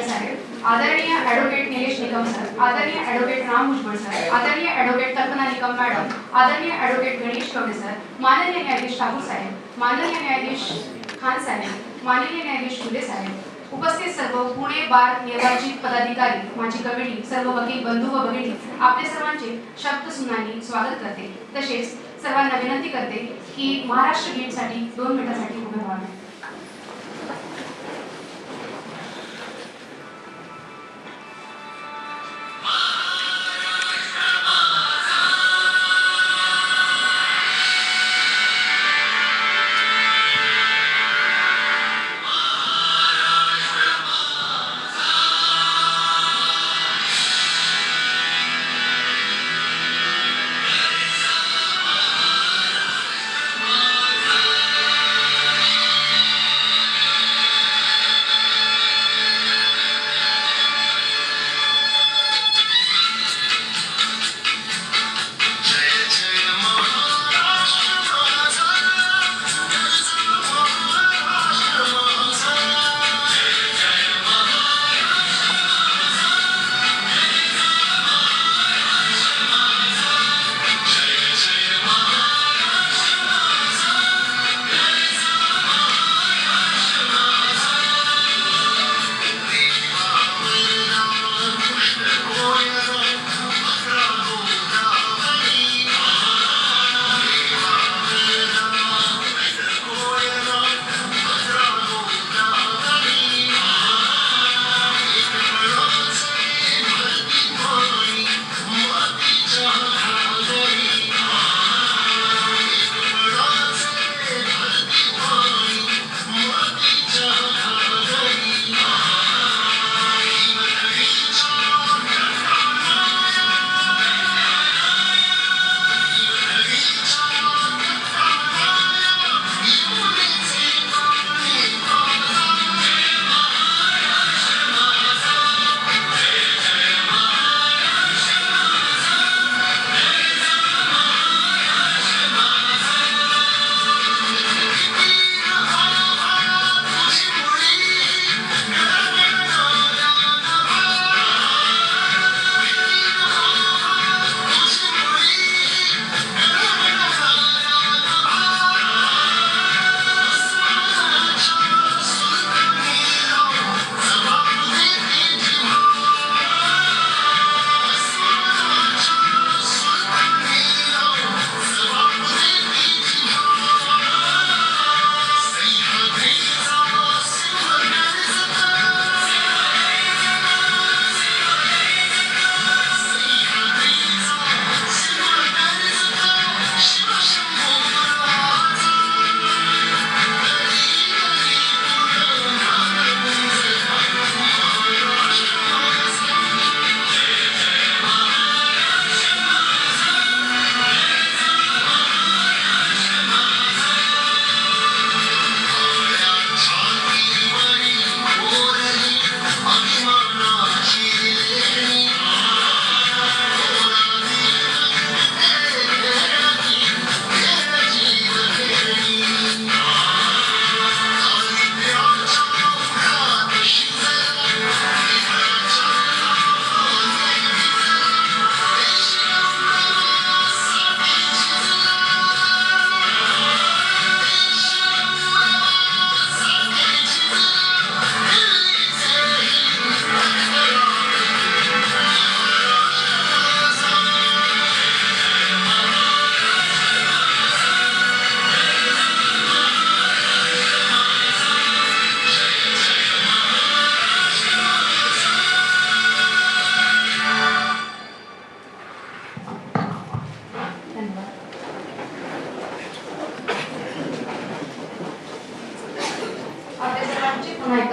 साहेब, आदरणीय advocate Nilesh Nikam sir, आदरणीय advocate Ram Bhujbal sir, आदरणीय ॲडव्होकेट कल्पना निकम मॅडम, आदरणीय ॲडव्होकेट गणेश कवडे सर, माननीय न्यायाधीश ठाकूर साहेब, माननीय न्यायाधीश खान साहेब, माननीय न्यायाधीश फुले साहेब, उपस्थित सर्व पुणे बार निर्वाचित पदाधिकारी, माझी कमिटी, सर्व वकील बंधू व भगिनी, आपले सर्वांचे शब्दसुमनांनी स्वागत करते. तसेच सर्वांना विनंती करते की महाराष्ट्र गीतसाठी 2 मिनिटांसाठी उभे व्हावे.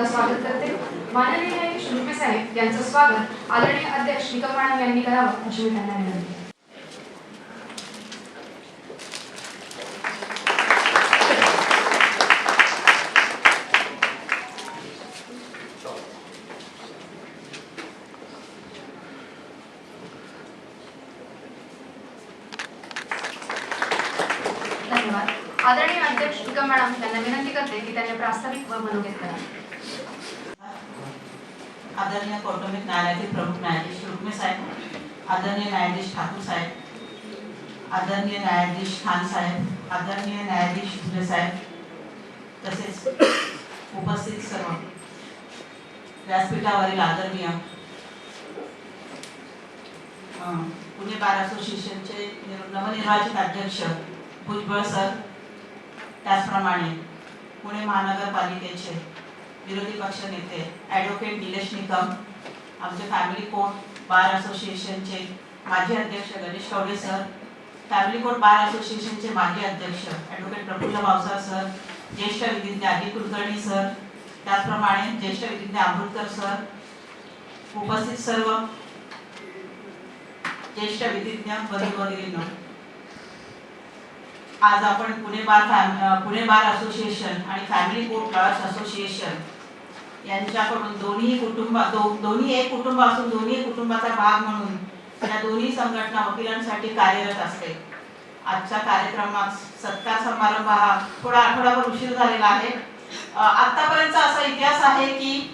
स्वागत करते. माननीय न्यायाधीश रुपे साहेब यांचं स्वागत आदरणीय अध्यक्ष निकम मॅडम यांनी करावं अशी मी त्यांना विनंती. धन्यवाद. आदरणीय अध्यक्ष निकम मॅडम यांना विनंती करते की त्यांनी प्रास्ताविक व मनोगत करावे. आदरणीय कौटुंबिक न्यायालयातील प्रमुख न्यायाधीश रुक्मे साहेब, आदरणीय न्यायाधीश ठाकूर साहेब, आदरणीय न्यायाधीश खान साहेब, आदरणीय न्यायाधीश झुले साहेब, तसेच उपस्थित सर्व व्यासपीठावरील आदरणीय पुणे बार असोसिएशनचे नवनिर्वाचित अध्यक्ष भुजबळ सर, त्याचप्रमाणे पुणे महानगरपालिकेचे विरोधी पक्ष नेते ॲडव्होकेट निलेश निकम, आमचे फॅमिली कोर्ट बार असोसिएशनचे माजी अध्यक्ष Ganesh Kawade sir, family court bar असोसिएशनचे माजी अध्यक्ष ॲडव्होकेट प्रफुल्ल भावसार सर, ज्येष्ठ विधिज्ञ आदी कुलकर्णी सर, त्याचप्रमाणे ज्येष्ठ विधिज्ञ अमृतकर सर, उपस्थित सर्व ज्येष्ठ विधिज्ञ बंधू भगिनींनो, आज आपण पुणे बार असोसिएशन आणि फॅमिली कोर्ट लॉयर्स असोसिएशन यांच्याकडून दोन्ही एक कुटुंब असून दोन्ही कुटुंबाचा भाग म्हणून या दोन्ही संघटना वकिलांसाठी कार्यरत असते. आजच्या कार्यक्रमात सत्कार समारंभ हा थोडा आठवडाभर उशीर झालेला आहे. आतापर्यंत असा इतिहास आहे की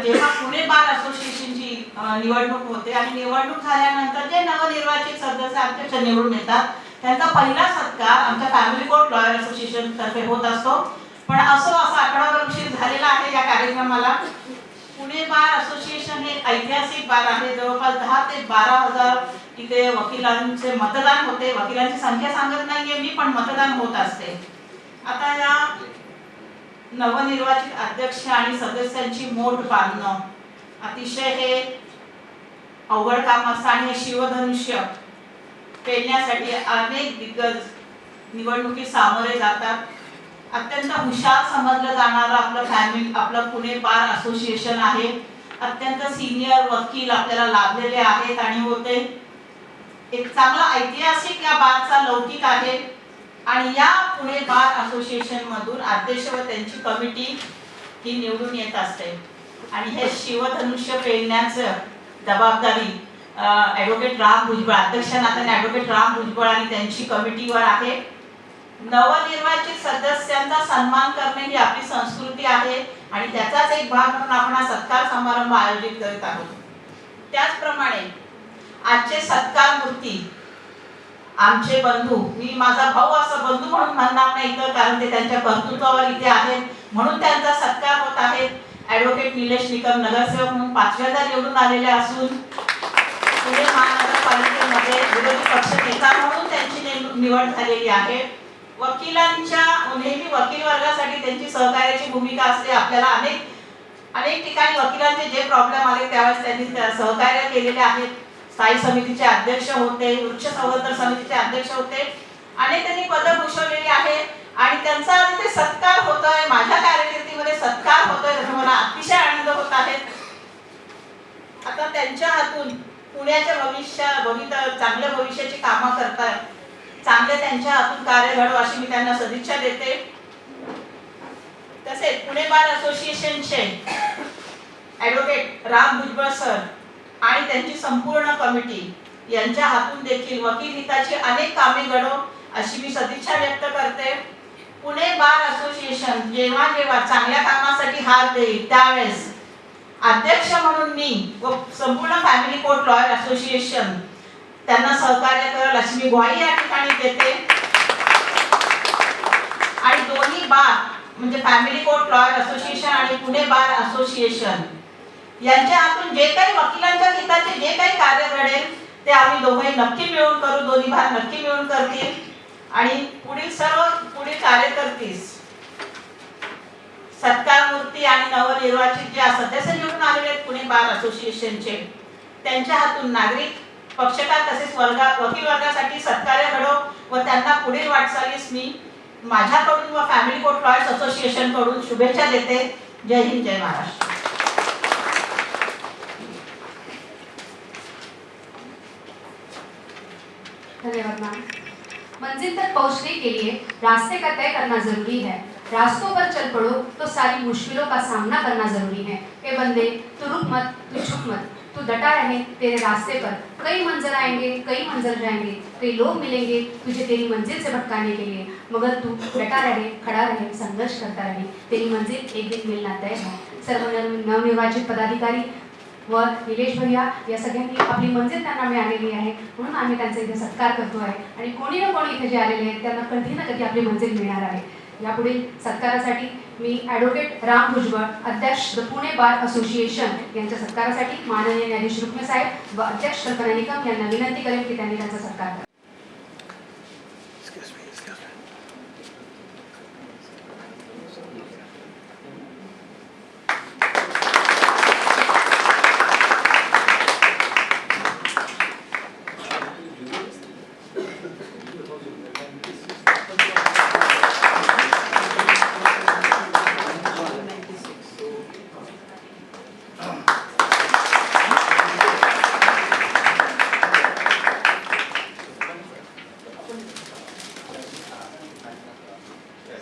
जेव्हा पुणे बार असोसिएशनची निवडणूक होते आणि निवडणूक झाल्यानंतर जे नवनिर्वाचित सदस्य अध्यक्ष निवडून येतात त्यांचा पहिला सत्कार आमच्या फॅमिली कोर्ट लॉयर असोसिएशन तर्फे होत असतो. पण असा आठवडाभर उशीर झालेला आहे या कार्यक्रमाला. पुणे बार असोसिएशन हे ऐतिहासिक बार आहे. जवळपास 10 ते 12,000 इथे वकिलांचे मतदान होते. वकिलांची संख्या सांगत नाहीये मी, पण मतदान होत असते. आता या नवनिर्वाचित अध्यक्ष आणि सदस्यांची मोठ बांधणं अतिशय हे अवघड काम असतं आणि हे शिवधनुष्य पेलण्यासाठी अनेक दिग्गज निवडणुकीत सामोरे जातात. अत्यंत हुशार समजलं जाणारं आपलं पुणे बार असोसिएशन आहे. अत्यंत सिनियर वकील आपल्याला लाभलेले आहेत आणि होते. एक चांगला ऐतिहासिक या बारचा लौकिक आहे आणि या पुणे बार असोसिएशन मधून अध्यक्ष व त्यांची कमिटी ही निवडून येत असते आणि हे शिवधनुष्य पेलण्याचं जबाबदारी ॲडव्होकेट राम भुजबळ, अध्यक्ष नात्याने ॲडव्होकेट राम भुजबळ आणि त्यांची कमिटीवर आहे. नवनिर्वाचित सदस्यांचा सन्मान करणे ही आपली संस्कृती आहे आणि त्याचाच एक भाग म्हणून आपण हा सत्कार समारंभ आयोजित करत आहोत. त्याचप्रमाणे आजचे सत्कार मूर्ती आमचे बंधू, मी माझा भाऊ असं बंधू म्हणून म्हणणार नाही तर, कारण ते त्यांच्या कर्तृत्वावर इथे आहेत म्हणून त्यांचा सत्कार होत आहे. ॲडव्होकेट निलेश निकम नगरसेवक म्हणून 5व्यांदा निवडून आलेले असून पुणे महानगरपालिकेमध्ये विरोधी पक्ष नेता म्हणून त्यांची निवड झालेली आहे. वकिलांच्या नेहमी वकील वर्गासाठी त्यांची सहकार्याची भूमिका असते. आपल्याला अनेक ठिकाणी वकिलांचे जे प्रॉब्लेम आले त्यावेळेस त्यांनी सहकार्य केलेले आहेत. स्थायी समितीचे अध्यक्ष होते, वृक्ष संवर्धन समितीचे अध्यक्ष होते आणि त्यांनी पदं भूषवलेली आहे आणि त्यांचा तिथे सत्कार होतोय. माझ्या कारकिर्दीमध्ये सत्कार होतोय त्याचा मला अतिशय आनंद होत आहे. आता त्यांच्या हातून पुण्याच्या चांगल्या भविष्याची कामं करताय, चांगले त्यांच्या हातून कार्य घडो अशी मी त्यांना सदिच्छा देते. तसेच पुणे बार असोसिएशनचे ॲडव्होकेट राम भुजबळ सर आणि त्यांची संपूर्ण कमिटी यांच्या हातून देखील वकील हिताची अनेक कामे घडो अशी मी सदिच्छा व्यक्त करते. पुणे बार असोसिएशन जेव्हा चांगल्या कामासाठी हात देईल त्यावेळेस अध्यक्ष म्हणून मी व संपूर्ण फॅमिली कोर्ट लॉयर असोसिएशन त्यांना सहकार्य करेल अशी मी ग्वाही या ठिकाणी देते. आणि दोन्ही बार म्हणजे फॅमिली कोर्ट लॉयर असोसिएशन आणि पुणे बार असोसिएशन यांच्या हातून जे काही वकिलांच्या हिताचे जे काही कार्य घडेल ते आम्ही दोघे नक्की मिळून करू. दोन्ही बार नक्की मिळून करतील आणि पुढील कार्यकर्तीस सत्कार मूर्ती आणि नवनिर्वाचित जे सदस्य निवडून आलेले आहेत पुणे बार असोसिएशनचे त्यांच्या हातून नागरिक पक्षकार तसेच वकील वर्गासाठी सत्कार्य घडो व त्यांना पुढील वाटचालीस मी माझ्याकडून व फॅमिली कोर्ट लॉयर्स असोसिएशन कडून शुभेच्छा देते. जय हिंद, जय महाराष्ट्र. धन्यवाद मैम। मंजिल तक पहुंचने के लिए रास्ते का तय करना जरूरी है। रास्तों पर चल पड़ो तो सारी मुश्किलों का सामना करना जरूरी है। ए बंदे, तू रुक मत, तू झुक मत। तू डटा रहे तेरे रास्ते पर, कई मंजर आएंगे कई मंजर जाएंगे, कई लोग मिलेंगे तुझे तेरी मंजिल से भटकाने के लिए, मगर तू डटा रहे, खड़ा रहे, संघर्ष करता रहे, तेरी मंजिल एक दिन मिलना तय है. सर्व नवनिर्वाचित पदाधिकारी व निलेश भैया या सगळ्यांनी आपली मंजिल त्यांना मिळालेली आहे, म्हणून आम्ही त्यांचा इथे सत्कार करतो आहे. आणि कोणी ना कोणी इथे जे आलेले आहेत त्यांना कधी ना कधी आपली मंजिल मिळणार आहे. यापुढील सत्कारासाठी मी ॲडव्होकेट राम भुजबळ, अध्यक्ष द पुणे बार असोसिएशन यांच्या सत्कारासाठी माननीय न्यायाधीश रुक्मे साहेब व अध्यक्ष कल्पना निकम यांना विनंती करेन की त्यांनी त्यांचा सत्कार करावा.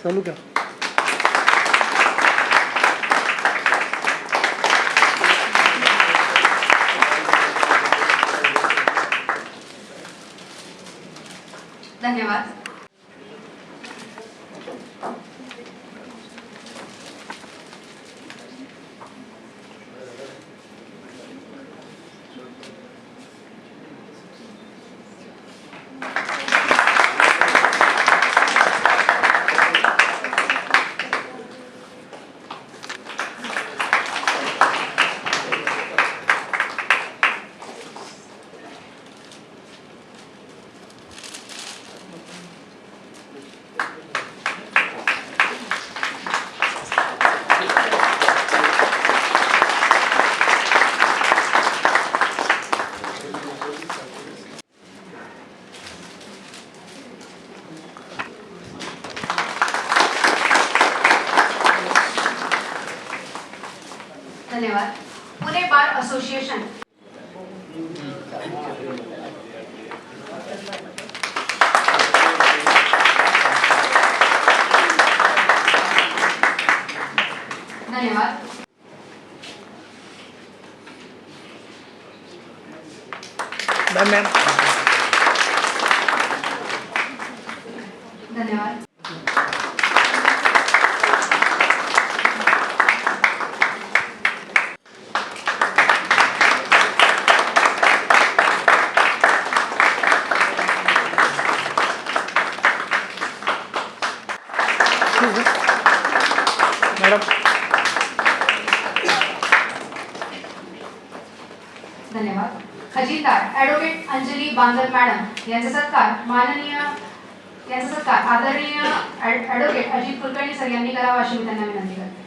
चालू क्या? धन्यवाद. धन्यवाद. Pune bar association. धन्यवाद. मैम धन्यवाद. मैडम धन्यवाद. खजिनदार ॲडव्होकेट अंजली बांदल मॅडम यांचा सत्कार आदरणीय ॲडव्होकेट अजित कुलकर्णी सर यांनी करावा अशी मी त्यांना विनंती करते.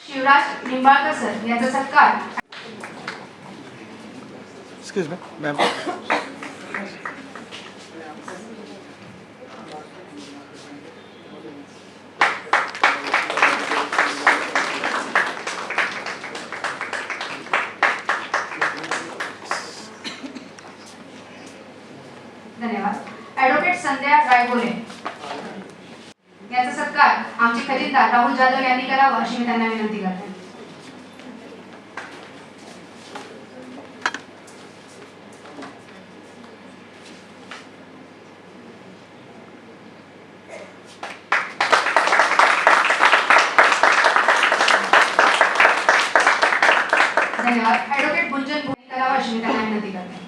शिवराज निंबाळकर सर यांचा सत्कार. एक्सक्यूज मी मैम धन्यवाद. ॲडव्होकेट संध्या रायगोले याचा सत्कार आमचे खजिनदार राहुल जाधव यांनी करावा अशी मी त्यांना विनंती करते. धन्यवाद. ॲडव्होकेट गुंजन भोई करावा अशी मी त्यांना विनंती करते.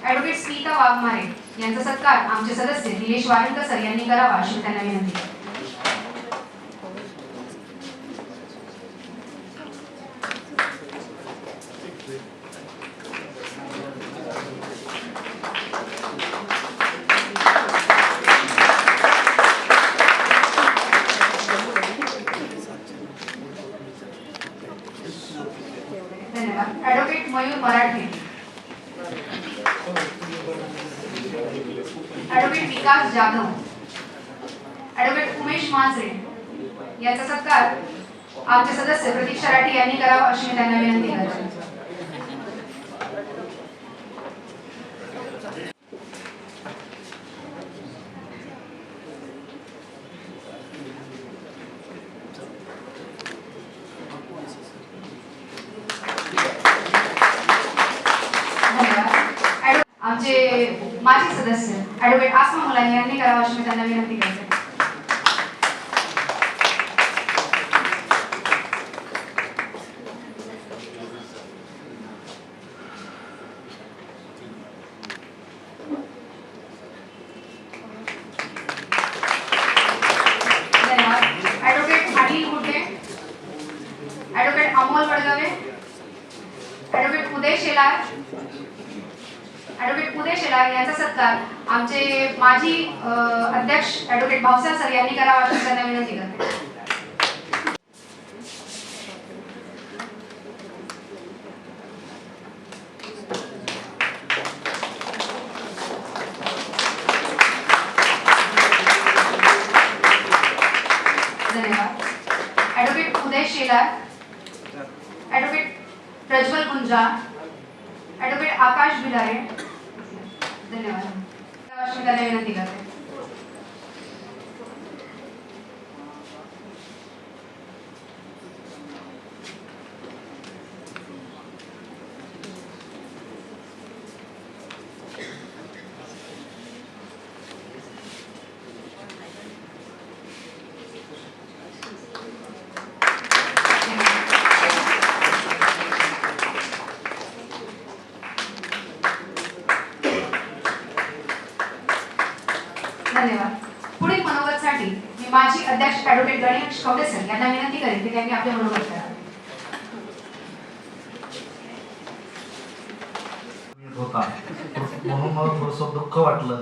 ॲडव्होकेट स्मिता वाघमारे यांचा सत्कार आमचे सदस्य निलेश वाळंकर सर यांनी करावा अशी मी त्यांना विनंती करते. धन्यवाद. ॲडव्होकेट मयूर मराठे. ॲडव्होकेट विकास जाधव. ॲडव्होकेट उमेश मांजरे यांचा सत्कार आमचे सदस्य प्रतीक्षा राठी यांनी करावा अशी मी त्यांना विनंती करते. आमचे माजी सदस्य ॲडव्होकेट आसमा मुलानी यांनी करावा अशी मी त्यांना विनंती करते. धन्यवाद. ॲडव्होकेट अनिल कुटे. ॲडव्होकेट अमोल वडगावे. ॲडव्होकेट उदय शेलार. ॲडव्होकेट उदय शेलार यांचा सत्कार आमचे माजी अध्यक्ष ॲडव्होकेट भाऊसाहेब सर यांनी करावा अशी त्यांना विनंती करते. धन्यवाद. ॲडव्होकेट उदय शेलार. ॲडव्होकेट प्रज्वल गुंजा. ॲडव्होकेट आकाश भिलारे. धन्यवाद. अशी त्यांना विनंती करते. धन्यवाद. पुढील मनोगतसाठी मी माजी अध्यक्ष ॲडव्होकेट गणेश कवडे सर यांना विनंती करेन की त्यांनी आपले मनोगत करावे. होता म्हणून मला थोडंसं दुःख वाटलं,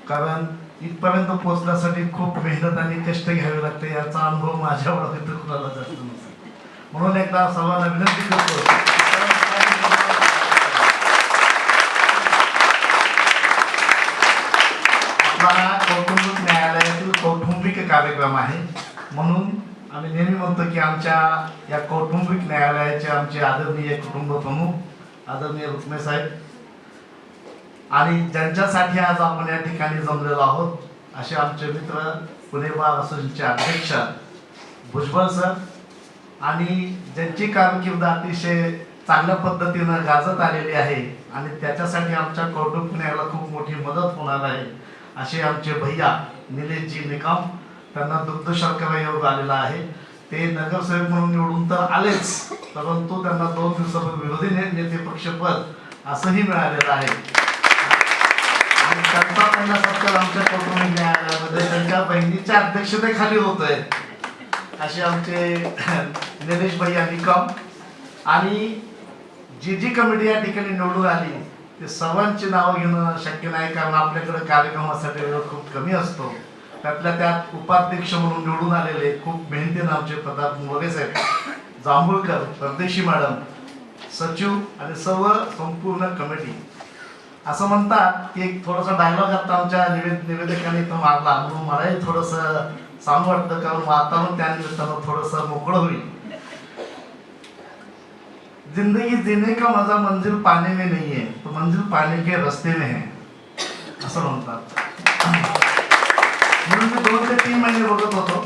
कारण इथपर्यंत पोहोचण्यासाठी खूप मेहनत आणि कष्ट घ्यावे लागते याचा अनुभव माझ्या ओळखीत कुणाला जास्त नसतो. म्हणून एकदा सर्वांना विनंती करतो, आपला कौटुंबिक न्यायालयातील कौटुंबिक कार्यक्रम आहे, म्हणून आम्ही नेहमी म्हणतो की आमच्या या कौटुंबिक न्यायालयाचे आमचे आदरणीय कुटुंब प्रमुख आदरणीय रुक्मे साहेब आणि ज्यांच्यासाठी आज आपण या ठिकाणी जमलेलो आहोत असे आमचे मित्र पुणे बार असोसिएशनचे अध्यक्ष भुजबळ सर आणि ज्यांची कारकीर्द अतिशय चांगल्या पद्धतीनं गाजत आलेली आहे आणि त्याच्यासाठी आमच्या कौटुंबिक न्यायाला खूप मोठी मदत होणार आहे असे आमचे भैया निलेशजी निकम. त्यांना दुग्ध शर्करा योग आलेला आहे. ते नगरसेवक म्हणून निवडून तर आलेच, परंतु त्यांना 2 दिवसापूर्वी विरोधी नेते पक्षपद असंही मिळालेलं आहे. आणि त्यांचा पहिला सत्कार आमच्या कौटुंबिक न्यायालयामध्ये त्यांच्या बहिणीच्या अध्यक्षतेखाली होतोय असे आमचे निलेश भैया निकम. आणि जी कमिटी या ठिकाणी निवडून आली ते सर्वांची नावं घेणं शक्य नाही, कारण आपल्याकडे कार्यक्रमासाठी वेळ खूप कमी असतो. त्यातल्या त्यात उपाध्यक्ष म्हणून निवडून आलेले खूप मेहनतीनं आमचे प्रताप मोरे साहेब, जांभूळकर, परदेशी मॅडम, सचिव आणि सर्व संपूर्ण कमिटी. असं म्हणतात की एक थोडासा डायलॉग आता आमच्या निवेदकांनी तो मारला, म्हणून मलाही थोडंसं सांगू वाटतं, कारण वातावरण त्या निमित्तानं थोडंसं मोकळं होईल. जिंदगी जीने का मजा मंजिल पाने में नहीं है, तो मंजिल पाने के रस्ते में है असं म्हणतात. म्हणून मी 2 ते 3 महिने बघत होतो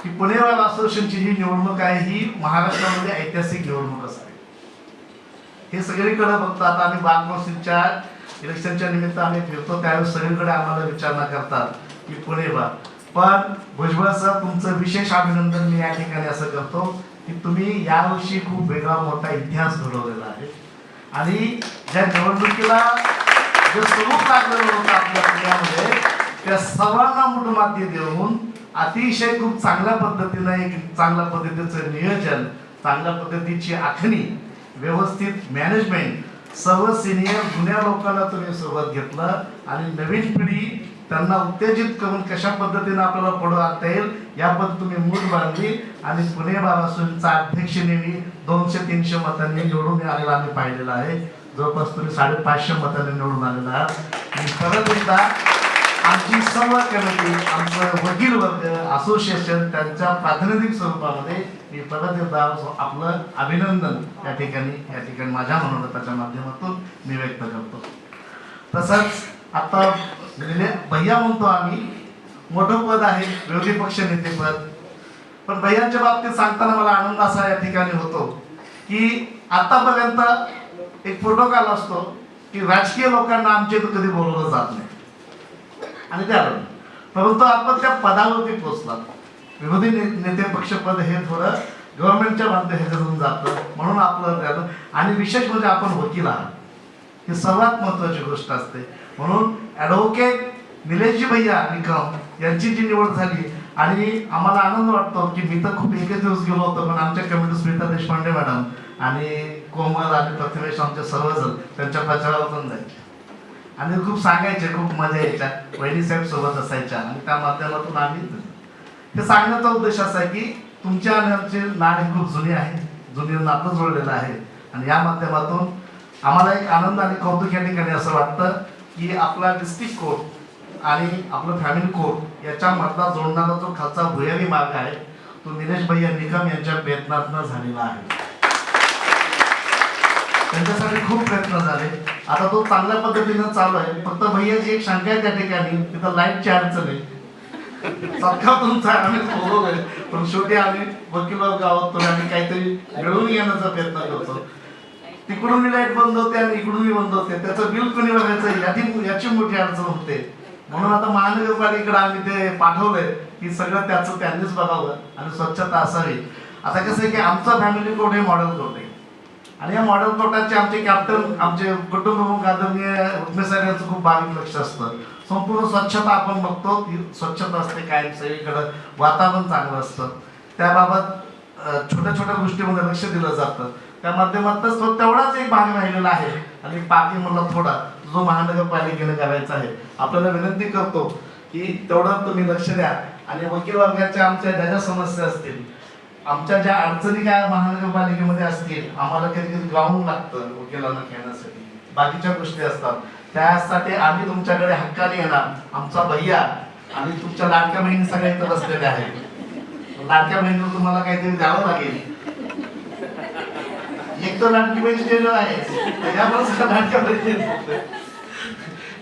की पुणे बार असोसिएशनची ही निवडणूक आहे ही महाराष्ट्रामध्ये ऐतिहासिक निवडणूक असते. हे सगळीकडे बघतात. आम्ही बाग मस्जिदच्या इलेक्शनच्या निमित्त आम्ही फिरतो त्यावेळेस सगळीकडे आम्हाला विचारणा करतात की पुणे बार. पण भुजबळ सर, तुमचं विशेष अभिनंदन मी या ठिकाणी असं करतो की तुम्ही यावर्षी खूप वेगळा मोठा इतिहास घडवलेला आहे आणि ज्या निवडणुकीला जे स्वरूप लागलेलं होतं आपल्या पुण्यामध्ये त्या सर्वांना मुठमाती देऊन अतिशय खूप चांगल्या पद्धतीनं एक चांगल्या पद्धतीचं नियोजन, चांगल्या पद्धतीची आखणी, व्यवस्थित मॅनेजमेंट, सर्व सिनियर जुन्या लोकांना तुम्ही सोबत घेतलं आणि नवीन पिढी त्यांना उत्तेजित करून कशा पद्धतीने आपल्याला पुढे आणता येईल या पद्धतीने तुम्ही मूठ बांधली आणि पुणे बाबासूंचा अध्यक्ष नेहमी 200-300 मतांनी निवडून आलेला आम्ही पाहिलेला आहे. जवळपास तुम्ही 550 मतांनी निवडून आलेला आहात. आणि परत एकदा आमची सर्व कमिटी, आमचं वकील वर्ग, असोसिएशन त्यांच्या प्रातिनिधिक स्वरूपामध्ये मी परत एकदा आपलं अभिनंदन या ठिकाणी माझ्या मनोगताच्या माध्यमातून मी व्यक्त करतो. तसंच आता भैया म्हणतो आम्ही, मोठं पद आहे विरोधी पक्ष नेते पद, पण भैयांच्या बाबतीत सांगताना मला आनंद असा या ठिकाणी होतो की आतापर्यंत एक प्रोटोकॉल असतो की राजकीय लोकांना आमच्या इथं कधी बोलवलं जात नाही आणि त्यावेळी, परंतु आपण त्या पदावरती पोहोचलात. विरोधी नेते पक्ष पद हे थोडं गव्हर्नमेंटच्या ह्याच्यातून जातं, म्हणून आपलं त्यानं, आणि विशेष म्हणजे आपण वकील आहात, ही सर्वात महत्वाची गोष्ट असते. म्हणून ॲडव्होकेट निलेशजी भैया निकम यांची जी निवड झाली आणि आम्हाला आनंद वाटतो की मी तर खूप एकच दिवस गेलो होतो, पण आमच्या कमिटी स्मिता देशपांडे मॅडम आणि कोमल आणि प्रतिवेश आमचे सर्वजण त्यांच्या प्रचारावर पण जायचे आणि खूप सांगायचे, खूप मजा यायच्या, वहिनी साहेब सोबत असायच्या आणि त्या माध्यमातून आम्ही हे सांगण्याचा उद्देश असा आहे की तुमच्या आणि आमचे नाड ही खूप जुनी आहे, जुनी नातं जोडलेलं आहे आणि या माध्यमातून आम्हाला एक आनंद आणि कौतुक या ठिकाणी असं वाटतं की आपला डिस्ट्रिक्ट कोर्ट आणि आपलं फॅमिली कोर्ट याच्यामधला जोडणारा जो खालचा भुयारी मार्ग आहे तो निलेश भैया निकम यांच्या प्रयत्नातनं झालेला आहे. त्यांच्यासाठी खूप प्रयत्न झाले, आता तो चांगल्या पद्धतीनं चालू आहे. फक्त भैयाची एक शंका आहे त्या ठिकाणी, तिथं लाईटची अडचण आहे. सरकार तुमचा आम्ही बोलवलंय, पण शेवटी आम्ही वकील गावात आम्ही काहीतरी मिळवून घेण्याचा प्रयत्न करतो. तिकडून लाईट बंद होते आणि इकडूनही बंद होते, त्याचं बिल कोणी बघायचं याची मोठी अडचण होते. म्हणून आता महानगरपालिकेकडे आम्ही ते पाठवलंय की सगळं त्याचं त्यांनीच बघावं आणि स्वच्छता असावी. आता कसं आहे की आमचं फॅमिली कोर्ट हे मॉडेल कोर्ट आहे आणि या मॉडेल कोर्टाचे आमचे कॅप्टन, आमचे कुटुंब आदरणीय साहेब यांचं खूप बारीक लक्ष असतं. संपूर्ण स्वच्छता आपण बघतो, ती स्वच्छता असते कायम, सगळीकडं वातावरण चांगलं असतं. त्याबाबत छोट्या छोट्या गोष्टीमध्ये लक्ष दिलं जातं. त्या माध्यमातूनच तो तेवढाच एक भाग राहिलेला आहे आणि बाकी मला थोडा जो महानगरपालिकेने करायचा आहे. आपल्याला विनंती करतो की तेवढं तुम्ही लक्ष द्या आणि वकील वर्गाच्या आमच्या ज्या ज्या समस्या असतील, आमच्या ज्या अडचणी काय महानगरपालिकेमध्ये असतील, आम्हाला कधी कधी ग्राउंड लागतं वकिलांना खेळण्यासाठी, बाकीच्या गोष्टी असतात, त्यासाठी आम्ही तुमच्याकडे हक्काने येणार. आमचा भैया आणि तुमच्या लाडक्या बहिणी सगळ्या इथं बसलेल्या आहेत. लाडक्या बहिणीला तुम्हाला काहीतरी द्यावं लागेल. एक तर लाडकी बहीण स्टेजवर आहे, त्याच्यामुळे सगळ्या लाडक्या बहिणी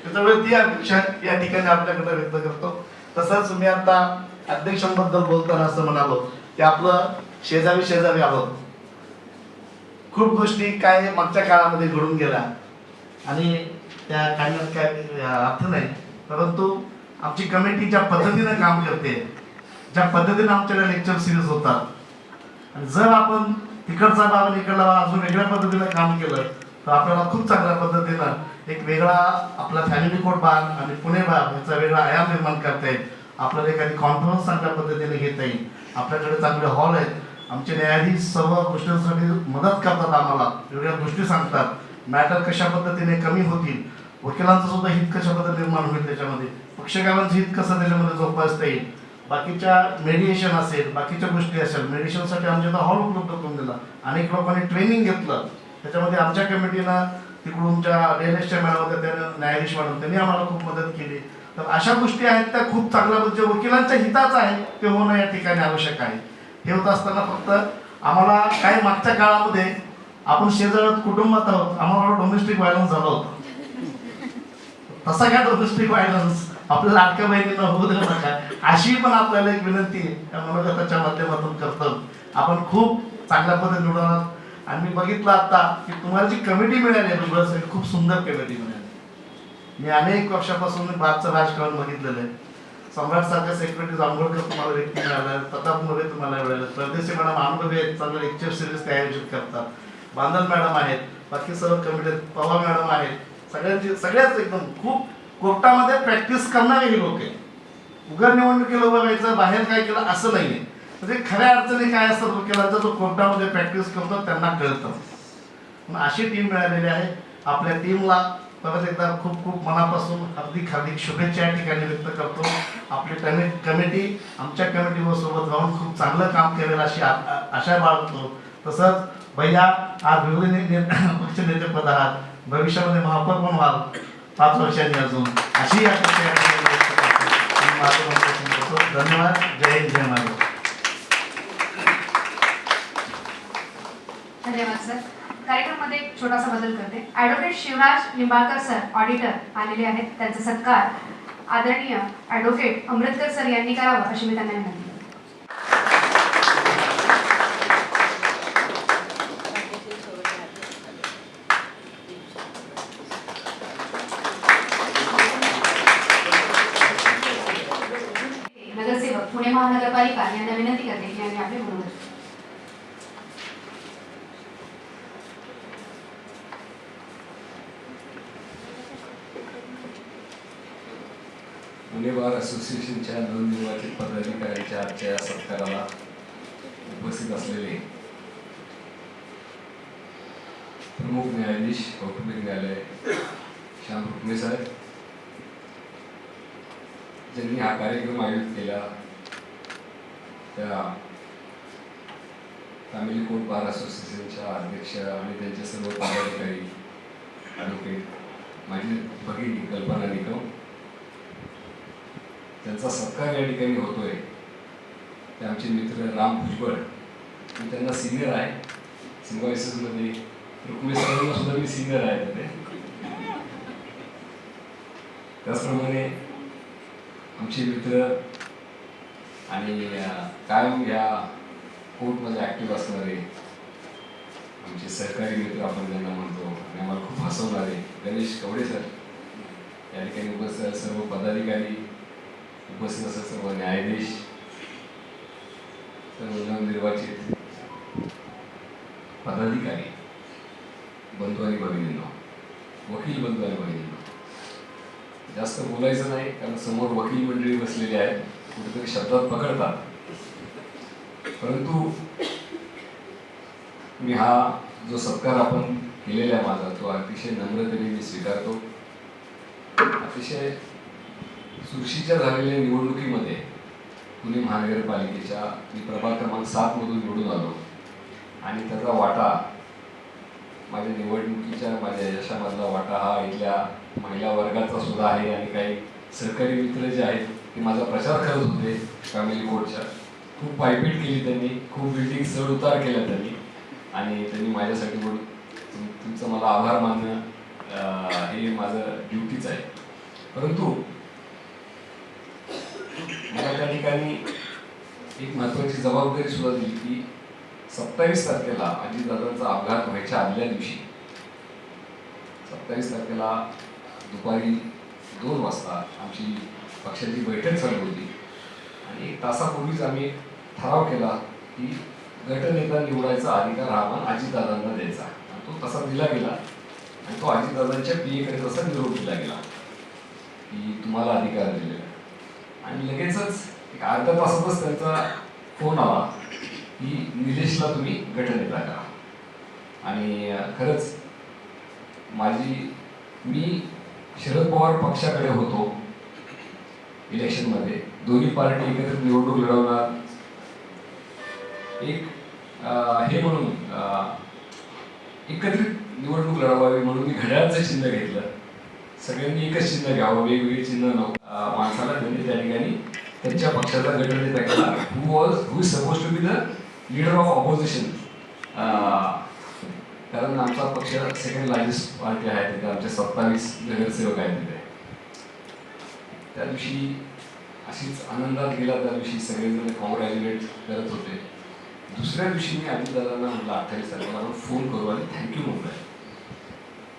त्याच्यामुळे ती अपेक्षा या ठिकाणी आपल्याकडे व्यक्त करतो. तसंच मी आता अध्यक्षांबद्दल बोलताना असं म्हणालो की आपलं शेजारी आहोत. खूप गोष्टी काय मागच्या काळामध्ये घडून गेल्या आणि त्या काढण्यात काय अर्थ नाही, परंतु आमची कमिटी ज्या पद्धतीने काम करते, ज्या पद्धतीने आमच्याकडे लेक्चर सिरीज होतात आणि जर आपण तिकडचा भाग आणि इकडला भाग अजून वेगळ्या पद्धतीने काम केलं तर आपल्याला खूप चांगल्या पद्धतीनं एक वेगळा आपला फॅमिली कोर्ट भाग आणि पुणे भाग याचा वेगळा आयाम निर्माण करता येईल. आपल्याला एखादी कॉन्फरन्स चांगल्या पद्धतीने घेता येईल. आपल्याकडे चांगले हॉल आहेत, आमचे न्यायाधीश सर्व गोष्टींसाठी मदत करतात, आम्हाला वेगळ्या गोष्टी सांगतात, मॅटर कशा पद्धतीने कमी होतील, वकिलांचं सुद्धा हित कशा पद्धतीने निर्माण होईल, त्याच्यामध्ये पक्षकारांचं हित कसं त्याच्यामध्ये जोपासता येईल, बाकीच्या मेडिएशन असेल, बाकीच्या गोष्टी असेल. मेडिएशनसाठी आमच्या इथं हॉल उपलब्ध करून दिला, अनेक लोकांनी ट्रेनिंग घेतलं. त्याच्यामध्ये आमच्या कमिटीनं तिकडूनच्या DLSच्या मॅडम होत्या, त्यानं न्यायाधीश मॅडम, त्यांनी आम्हाला खूप मदत केली. तर अशा गोष्टी आहेत त्या खूप चांगल्या म्हणजे वकिलांच्या हिताचं आहे ते होणं या ठिकाणी आवश्यक आहे. हे होत असताना फक्त आम्हाला काही मागच्या काळामध्ये आपण शेजारात कुटुंबात आहोत, आम्हाला डोमेस्टिक व्हायलन्स झाला होता. तसा काय डोमेस्टिक व्हायलन्स आपल्या लाडक्या बहिणींना होऊ देऊ नका, अशी पण आपल्याला एक विनंती या मनोगताच्या माध्यमातून करतो. आपण खूप चांगल्या पद्धतीने निवडणार आणि मी बघितलं आता की तुम्हाला जी कमिटी मिळाली आहे खूप सुंदर कमिटी मिळाली. मी अनेक वर्षापासून भारतचं राजकारण बघितलेलं आहे. सम्राटसारख्या सेक्रेटरी जांभूळकर तुम्हाला व्यक्ती मिळाला, प्रताप मोरे तुम्हाला मिळाले, परदेशी मॅडम अनुभवी आहेत, चांगले लेक्चर सिरीज ते आयोजित करतात, बांधल मॅडम आहेत, बाकी सर्व कमिटी पवार मॅडम आहेत, सगळ्याच एकदम खूप कोर्टामध्ये प्रॅक्टिस करणारे हे लोक आहेत. उघड निवडणुकीला उभं राहायचं, बाहेर काय केलं असं नाहीये. म्हणजे खऱ्या अडचणी काय असतात वकिलांचा जो कोर्टामध्ये प्रॅक्टिस करतो त्यांना कळतं. अशी टीम मिळालेली आहे. आपल्या टीमला परत एकदा खूप खूप मनापासून हार्दिक हार्दिक शुभेच्छा या ठिकाणी व्यक्त करतो. आपली कमिटी आमच्या कमिटीवर सोबत राहून खूप चांगलं काम करेल अशी आशा बाळगतो. तसंच भैया आज विरोधी पक्ष नेतेपद आहात, भविष्यामध्ये महापौर पण व्हाल 5 वर्षांनी अजून, अशी अपेक्षा या ठिकाणी व्यक्त करतो. आणि माझं मनपूर्वक करतो. धन्यवाद. जय हिंद, जय महाराष्ट्र. धन्यवाद सर. कार्यक्रमामध्ये एक छोटासा बदल करते. Advocate Shivraj Limbalkar sir auditor आलेले आहेत. त्यांचा सत्कार आदरणीय ॲडव्होकेट अमृतकर सर यांनी करावं अशी मी त्यांना विनंती करते. नगरसेवक पुणे महानगरपालिका यांना विनंती करते की यांनी आपले मनोगत. पुणे बार असोसिएशनच्या नवनिर्वाचित पदाधिकाऱ्यांच्या आजच्या या सत्काराला उपस्थित असलेले प्रमुख न्यायाधीश कौटुंबिक न्यायालय श्याम रुक्मे साहेब, ज्यांनी हा कार्यक्रम आयोजित केला त्या फॅमिली कोर्ट बार असोसिएशनच्या अध्यक्ष आणि त्यांचे सर्व पदाधिकारी, ॲडव्होकेट माझी भगिनी कल्पना निकम, त्यांचा सत्कार या ठिकाणी होतोय ते आमचे मित्र राम भुजबळ. मी त्यांना सिनियर आहे सिम्बॉयसिसमध्ये, रुक्मे सरांना सुद्धा मी सिनियर आहे तिथे. त्याचप्रमाणे आमचे मित्र आणि कायम या कोर्टमध्ये ॲक्टिव्ह असणारे आमचे सहकारी मित्र आपण त्यांना म्हणतो आणि आम्हाला खूप हसवणारे गणेश कवडे सर, या ठिकाणी उपस्थित सर्व पदाधिकारी, उपस्थित असं सर्व न्यायाधीश, सर्व नवनिर्वाचित पदाधिकारी, बंधू आणि भगिनींनो, वकील बंधू आणि भगिनींनो, जास्त बोलायचं नाही कारण समोर वकील मंडळी बसलेली आहेत, कुठेतरी शब्दात पकडतात. परंतु मी हा जो सत्कार आपण केलेला आहे माझा, तो अतिशय नम्रतेने मी स्वीकारतो. अतिशय चुरशीच्या झालेल्या निवडणुकीमध्ये पुणे महानगरपालिकेच्या मी प्रभाग क्रमांक 7 मधून निवडून आलो आणि त्याचा वाटा, माझ्या निवडणुकीच्या माझ्या यशामधला वाटा हा इथल्या महिला वर्गाचा सुद्धा आहे. आणि काही सहकारी मित्र जे आहेत ते माझा प्रचार करत होते फॅमिली कोर्टच्या. खूप पायपीट केली त्यांनी, खूप बिल्डिंग चढ उतार केल्या त्यांनी आणि त्यांनी माझ्यासाठी तुमचं मला आभार मानणं हे माझं ड्युटीच आहे. परंतु मला त्या ठिकाणी एक महत्त्वाची जबाबदारी सुद्धा दिली की 27 तारखेला अजितदादांचा अपघात व्हायच्या आदल्या दिवशी 27 तारखेला दुपारी 2 वाजता आमची पक्षाची बैठक चालू होती आणि 1 तासापूर्वीच आम्ही ठराव केला की गटनेता निवडायचा अधिकार हा आपण अजितदादांना द्यायचा. आणि तो तसा दिला गेला आणि तो अजितदादांच्या पीएकडे तसा निरोप दिला गेला की तुम्हाला अधिकार दिलेला. आणि लगेचच एक अर्ध्या तासातच त्यांचा फोन आला की निलेशला तुम्ही गटनेता करा. आणि खरंच मी शरद पवार पक्षाकडे होतो इलेक्शनमध्ये, दोन्ही पार्टी एकत्रित निवडणूक लढवणार, एक हे म्हणून एकत्रित निवडणूक लढवावी म्हणून मी घड्याळाचं चिन्ह घेतलं. सगळ्यांनी एकच चिन्ह घ्यावं, वेगवेगळे चिन्ह नव्हतं. माणसाला त्यांनी त्या ठिकाणी त्यांच्या पक्षाचा गटनेता केला, who is suppose to be the leader of opposition. कारण आमचा पक्ष सेकंड लार्जेस्ट पार्टी आहे तिथे, आमचे 27 नगरसेवक आहेत तिथे. त्या दिवशी अशीच आनंदात गेला. त्या दिवशी सगळेजण कॉंग्रॅच्युलेट करत होते. दुसऱ्या दिवशी मी अजितदादांना म्हटलं 28 तारखेला आपण फोन करू आणि थँक्यू म्हटलं.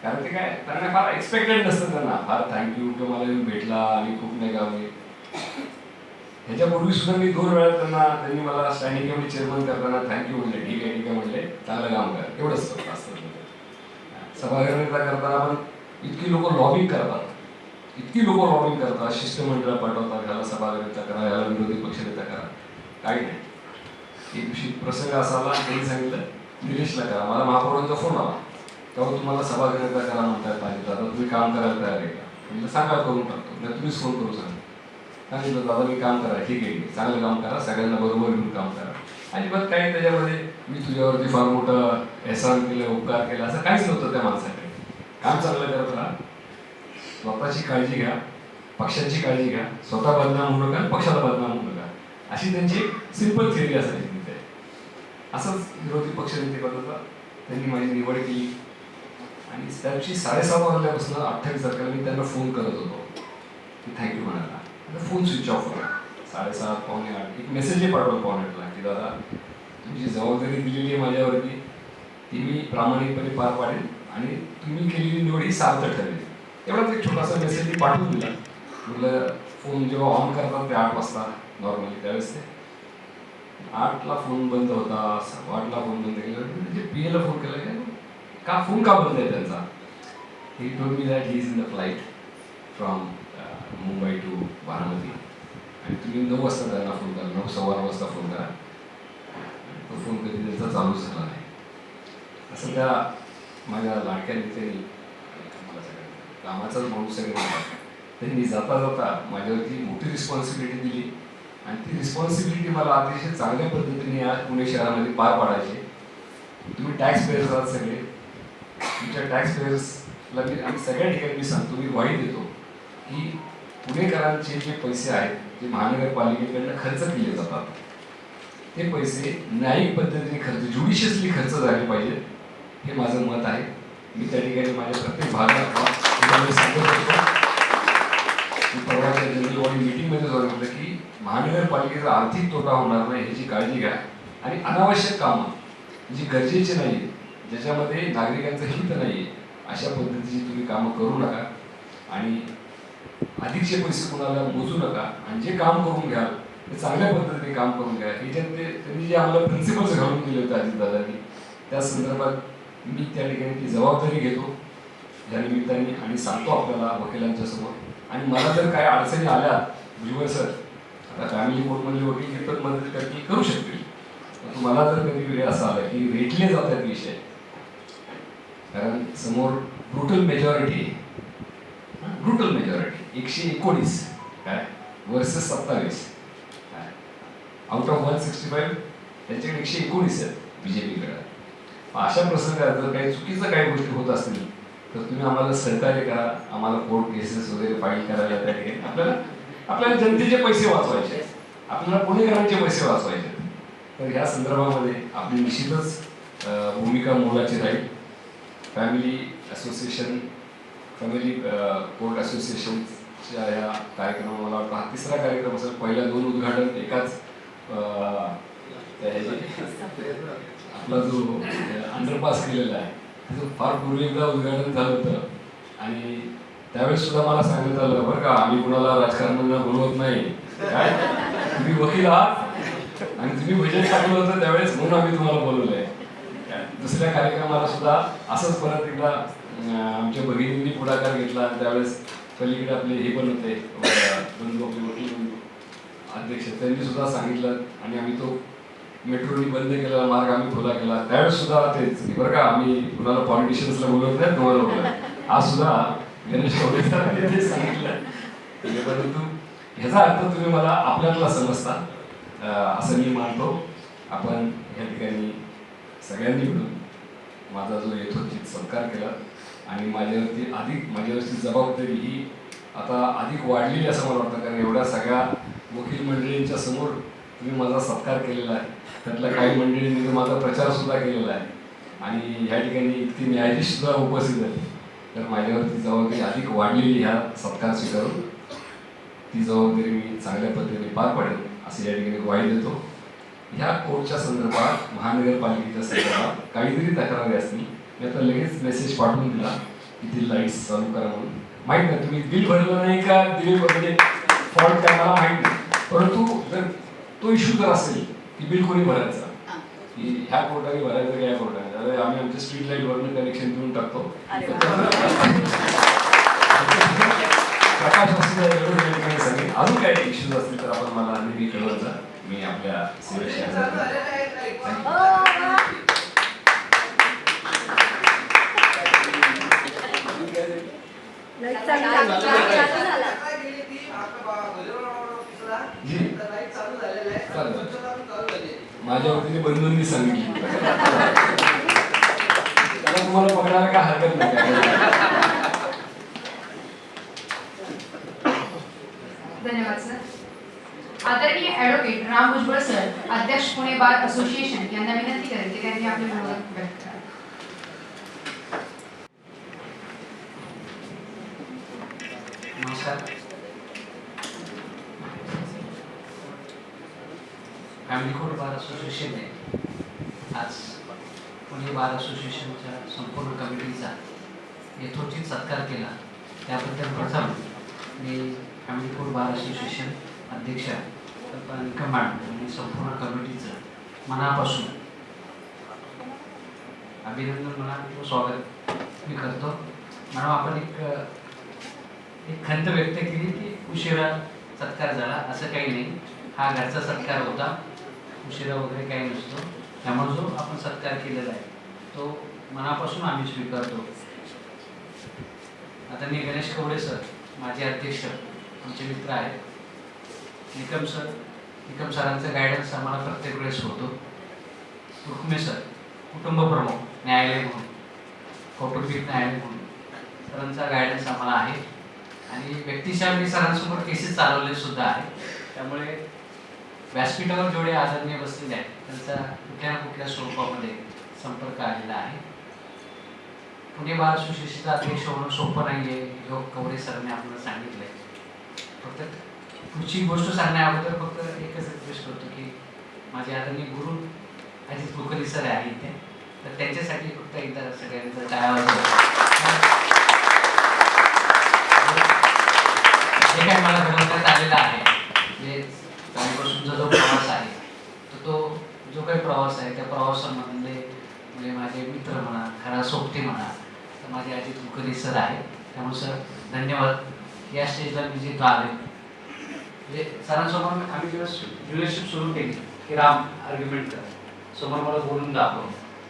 कारण ते काय त्यांना फार एक्सपेक्टेड नसतं, त्यांना फार थँक्यू किंवा मला येऊन भेटला आणि खूप नाही का. ह्याच्यापूर्वी सुद्धा मी 2 वेळा त्यांनी मला स्टँडिंग कमिटी चेअरमन करताना थँक्यू म्हणले, ठीक आहे म्हणले, चांगलं काम कर, एवढंच असतं. सभागृहाचा करताना पण इतकी लोक लॉबिंग करतात, शिष्टमंडळ पाठवतात, ह्याला सभागृहाचा करा, ह्याला विरोधी पक्षनेता करा, काही नाही. एक दिवशी प्रसंग असा आला, त्यांनी सांगितलं निलेशला करा. मला महापौरांचा फोन आला तेव्हा तुम्हाला सभागृहाचा करा म्हणतात पाहिजे दादा तुम्ही काम करायला तयार आहे का? म्हणजे सांगा करून टाकतो नाही तुम्हीच फोन करू सांगा. सांगितलं दादा मी काम करा ठीक आहे चांगलं काम करा सगळ्यांना बरोबर घेऊन काम करा. अजिबात काही त्याच्यामध्ये मी तुझ्यावरती फार मोठं एहसान केलं उपकार केला असं काहीच नव्हतं त्या माणसाकडे. काम चांगलं करत राहा, स्वतःची काळजी घ्या, पक्षाची काळजी घ्या, स्वतः बदनाम होऊ नका, पक्षाला बदनाम होऊ नका, अशी त्यांची सिंपल थिअरी असायची तिथे. असंच विरोधी पक्षनेते पदाचा त्यांनी माझी निवड केली आणि त्याची 7:30 वाजल्यापासून 28 तारखेला मी त्यांना फोन करत होतो की थँक्यू म्हणाला. फोन स्विच ऑफ होता. 7:30 पावणे 8 एक मेसेजही पाठवला पावणे 8ला की दादा तुमची जबाबदारी दिलेली आहे माझ्यावरती ती मी प्रामाणिकपणे पार पाडेल आणि तुम्ही केलेली निवड ही सार्थ ठरेल. एवढाच एक छोटासा मेसेज मी पाठवून दिला. म्हटलं फोन जेव्हा ऑन करतात ते 8 वाजता नॉर्मली त्यावेळेस ते 8ला फोन बंद होता, 8ला फोन बंद केला म्हणजे पीएला फोन केला का फोन का बंद आहे त्यांचा. He told me that he is in the flight from Mumbai to Baramati आणि तुम्ही 9 वाजता त्यांना फोन करा, 9 सव्वा 9 वाजता फोन करा. तो फोन कधी त्यांचा चालूच झाला नाही. असं त्या माझ्या लाडक्या नेत्यांनी मला सगळ्यांना कामाचाच माणूस सगळ्यांना त्यांनी जाता जाता माझ्यावरती मोठी रिस्पॉन्सिबिलिटी दिली आणि ती रिस्पॉन्सिबिलिटी मला अतिशय चांगल्या पद्धतीने आज पुणे शहरामध्ये पार पाडायची. तुम्ही टॅक्स पेयर्स आहात सगळे, तुमच्या टॅक्स पेयर्सला मी आणि सगळ्या ठिकाणी मी सांगतो मी ग्वाही देतो की पुणेकरांचे जे पैसे आहेत जे महानगरपालिकेकडनं खर्च केले जातात ते पैसे न्यायिक पद्धतीने खर्च ज्युडिशियसली खर्च झाले पाहिजे हे माझं मत आहे. मी त्या ठिकाणी माझ्या प्रत्येक भागात सांगत होतो. परवाच्या जनरल बॉडी मीटिंगमध्ये सांगितलं की महानगरपालिकेचा आर्थिक तोटा होणार नाही ह्याची काळजी घ्या आणि अनावश्यक कामं जी गरजेची नाही ज्याच्यामध्ये नागरिकांचं हित नाही अशा पद्धतीची तुम्ही कामं करू नका आणि अधिकचे पैसे कोणाला मोजू नका आणि जे काम करून घ्याल ते चांगल्या पद्धतीने काम करून घ्या. ह्याच्यात त्यांनी जे आम्हाला प्रिन्सिपल्स घालून दिले होते अजितदादांनी त्या संदर्भात मी त्या ठिकाणी ती जबाबदारी घेतो या निमित्ताने आणि सांगतो आपल्याला वकिलांच्या समोर. आणि मला जर काय अडचणी आल्या भुजबळ सर आता फॅमिली कोर्टमधले वकील कितपत मदत करतील करू शकतील. तुम्हाला जर कधी वेळ असा आला की रेटले जातात विषय कारण समोर ब्रुटल मेजॉरिटी 119 काय वर्सेस 27 आउट ऑफ 165 त्यांच्याकडे 119 आहेत बीजेपीकडे. अशा प्रसंगात जर काही चुकीचं काही गोष्टी होत असतील तर तुम्ही आम्हाला सहकार्य करा. आम्हाला कोर्ट केसेस वगैरे फाईल करायला त्या ठिकाणी आपल्याला जनतेचे पैसे वाचवायचे, आपल्याला पुणेकरांचे पैसे वाचवायचे. तर ह्या संदर्भामध्ये आपली निश्चितच भूमिका मोलाची राहील. फॅमिली असोसिएशन फॅमिली कोर्ट असोसिएशनच्या या कार्यक्रमाला मला वाटतं हा 3रा कार्यक्रम असेल. पहिल्या 2 उद्घाटन एकाच आपला जो अंडरपास केलेला आहे त्याचं फार पूर्वी एकदा उद्घाटन झालं होतं आणि त्यावेळेस सुद्धा मला सांगण्यात आलं बरं का आम्ही कुणाला राजकारण्यांना बोलवत नाही काय तुम्ही वकील आहात आणि तुम्ही बजेट टाकलं होतं त्यावेळेस म्हणून आम्ही तुम्हाला बोलवलं आहे. दुसऱ्या कार्यक्रमाला सुद्धा असंच परत एकदा आमच्या भगिनींनी पुढाकार घेतला. त्यावेळेस पलीकडे आपले हे पण होते बंधू आपले वकील बंधू अध्यक्ष त्यांनी सुद्धा सांगितलं आणि आम्ही तो मेट्रोनी बंद केलेला मार्ग आम्ही खुला केला. त्यावेळेस सुद्धा तेच बरं का आम्ही कुणाला पॉलिटिशियन्सला बोलवत नाही तुम्हाला बोलवलं. आज सुद्धा गणेश सरांनी ते सांगितलं. परंतु ह्याचा अर्थ तुम्ही मला आपल्यातला समजता असं मी मानतो. आपण या ठिकाणी सगळ्यांनी मिळून माझा जो यथोचित सत्कार केला आणि माझ्यावरची जबाबदारी ही आता अधिक वाढलेली असं मला वाटतं कारण एवढ्या सगळ्या वकील मंडळींच्या समोर तुम्ही माझा सत्कार केलेला आहे. त्यातल्या काही मंडळींनी माझा प्रचार सुद्धा केलेला आहे आणि ह्या ठिकाणी इतकी न्यायाधीश सुद्धा उपस्थित आहेत. तर माझ्यावरती जबाबदारी अधिक वाढलेली ह्या सत्कार स्वीकारून ती जबाबदारी मी चांगल्या पद्धतीने पार पाडेल असे या ठिकाणी ग्वाही देतो. ह्या कोर्टच्या संदर्भात महानगरपालिकेच्या संदर्भात काहीतरी तक्रारी असतील मी आता लगेच मेसेज पाठवून दिला की ती लाईट्स चालू करा म्हणून. माहीत नाही तुम्ही बिल भरलं नाही का दिले म्हणजे फॉल्ट काय मला माहीत नाही. परंतु जर तो इश्यू जर असेल की बिल कोणी भरायचं की ह्या कोर्टाने भरायचं की या कोर्टाने त्यावेळी आम्ही आमच्या स्ट्रीट लाईटवरनं कनेक्शन देऊन टाकतो. प्रकाश असतील अजून काही इश्यूज असतील तर आपण मला नेहमी कळवत जा. मी आपल्या सेवेशी हजर आहे. जी माझ्या वतीने बंधूंनी सांगितली त्याला तुम्हाला पकडायला काय हरकत नाही. धन्यवाद सर. आदरणीय ॲडव्होकेट राम भुजबळ सर, अध्यक्ष पुणे बार असोसिएशन यांना विनंती करेल की त्यांनी आपले मनोगत व्यक्त करावे. नमस्कार. फॅमिली कोर्ट बार असोसिएशनने आज पुणे बार असोसिएशनच्या संपूर्ण कमिटीचा यथोचित सत्कार केला. त्याबद्दल प्रथम मी फॅमिली कोर्ट बार असोसिएशन अध्यक्ष कमांड आणि संपूर्ण कमिटीचं मनापासून अभिनंदन म्हणा स्वागत मी करतो. म्हणून आपण एक खंत व्यक्त केली की उशिरा सत्कार झाला, असं काही नाही. हा घरचा सत्कार होता, उशिरा वगैरे काही नसतो. त्यामुळे जो आपण सत्कार केलेला आहे तो मनापासून आम्ही स्वीकारतो. आता मी गणेश कवडे सर, माझे अध्यक्ष, आमचे मित्र आहेत. निकम सरांचं गायडन्स आम्हाला प्रत्येक वेळेस होतो. रुक्मे सर, कुटुंब प्रमुख न्यायालय म्हणून, कौटुंबिक न्यायालय म्हणून सरांचा गायडन्स आम्हाला आहे. आणि व्यक्तिशः मी सरांसमोर केसेस चालवले सुद्धा आहे. त्यामुळे व्यासपीठावर जेवढे आदरणीय बसलेले आहेत त्यांचा कुठल्या ना कुठल्या स्वरूपामध्ये संपर्क आलेला आहे. पुणे बार असोसिएशनचा अध्यक्ष होणं सोपं नाही आहे, हे कवडे सरांनी आपल्याला सांगितलं आहे. फक्त पुढची गोष्ट सांगण्या अगोदर फक्त एकच रिक्वेस्ट करतो की माझे आदरणीय गुरु अजित कुलकर्णी सर आहे इथे, तर त्यांच्यासाठी फक्त एकदा सगळ्यांचं टाळ्या वाजवा. जे काही मला घडवण्यात आलेलं आहे, जे त्यापासूनचा जो प्रवास आहे तर तो जो काही प्रवास आहे त्या प्रवासामध्ये म्हणजे माझे मित्र म्हणा, खरा सोबती म्हणा, तर माझे अजित कुलकर्णी सर आहे. त्यामुळे सर धन्यवाद. या स्टेजला मी जे आले म्हणजे सरांसमोर आम्ही जेव्हा ज्युरियरशिप सुरू केली की राम आर्ग्युमेंट कर, समोर मला बोलून दाखव.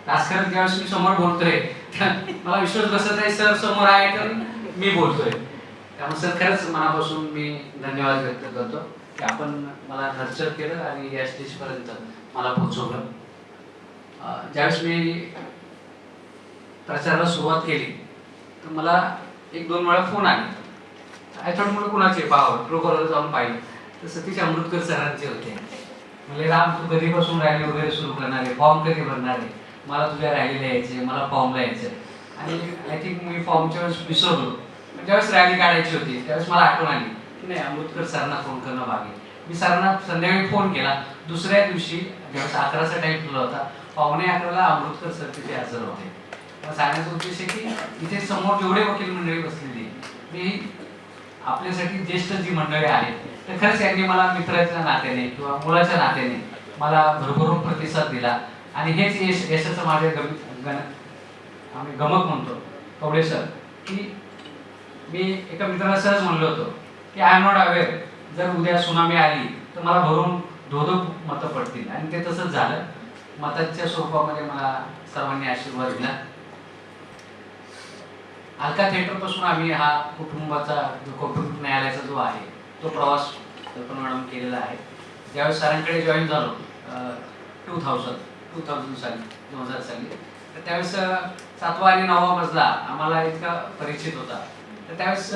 तास करत ज्यावेळेस मी समोर बोलतोय मला विश्वास बसत नाही सर समोर आहे तर मी बोलतोय. त्यामुळे सर खरंच मनापासून मी धन्यवाद व्यक्त करतो की आपण मला नर्चर केलं आणि या स्टेजपर्यंत मला पोहोचवलं. ज्यावेळेस मी प्रचाराला सुरुवात केली तर मला 1-2 वेळा फोन आले. आयथॉट म्हणून कुणाचे पाहावं, ट्रूकॉलर जाऊन पाहिलं तर सतीश अमृतकर सरांचे होते. म्हणजे राम तू कधीपासून रॅली वगैरे सुरू करणार आहे, फॉर्म कधी भरणार आहे, मला तुझ्या रॅलीला यायचे, मला फॉर्मला यायचं. आणि आय थिंक मी फॉर्मच्या वेळेस विसरलो. ज्यावेळेस रॅली काढायची होती त्यावेळेस मला आठवण आली की नाही अमृतकर सरांना फोन करणं भाग आहे. मी सरांना संध्याकाळी फोन केला. दुसऱ्या दिवशी ज्यावेळेस 11चा टाईम ठेवला होता, 11:45 अमृतकर सर तिथे हजर होते. सांगण्याचा उद्देश आहे की इथे समोर जेवढे वकील मंडळी बसलेली मी आपल्यासाठी ज्येष्ठ जी मंडळी आहेत तर खरंच यांनी मला मित्राच्या नात्याने किंवा मुलाच्या नात्याने मला भरभरून प्रतिसाद दिला. आणि हेच यशाचं माझे आम्ही गमक म्हणतो कवडे सर की मी एका मित्राला सहज म्हणलो होतो की आय एम नॉट अवेअर जर उद्या सुनामी आली तर मला भरून धोधो मतं पडतील. आणि ते तसंच झालं. मतांच्या स्वरूपामध्ये मला सर्वांनी आशीर्वाद दिला. अलका थिएटरपासून आम्ही हा कुटुंबाचा जो कौटुंबिक न्यायालयाचा जो आहे तो प्रवास कल्पना मॅडम केलेला आहे. ज्यावेळेस सरांकडे जॉईन झालो 2000 साली तर त्यावेळेस 7वा आणि 9वा मजला आम्हाला इतका परिचित होता. तर त्यावेळेस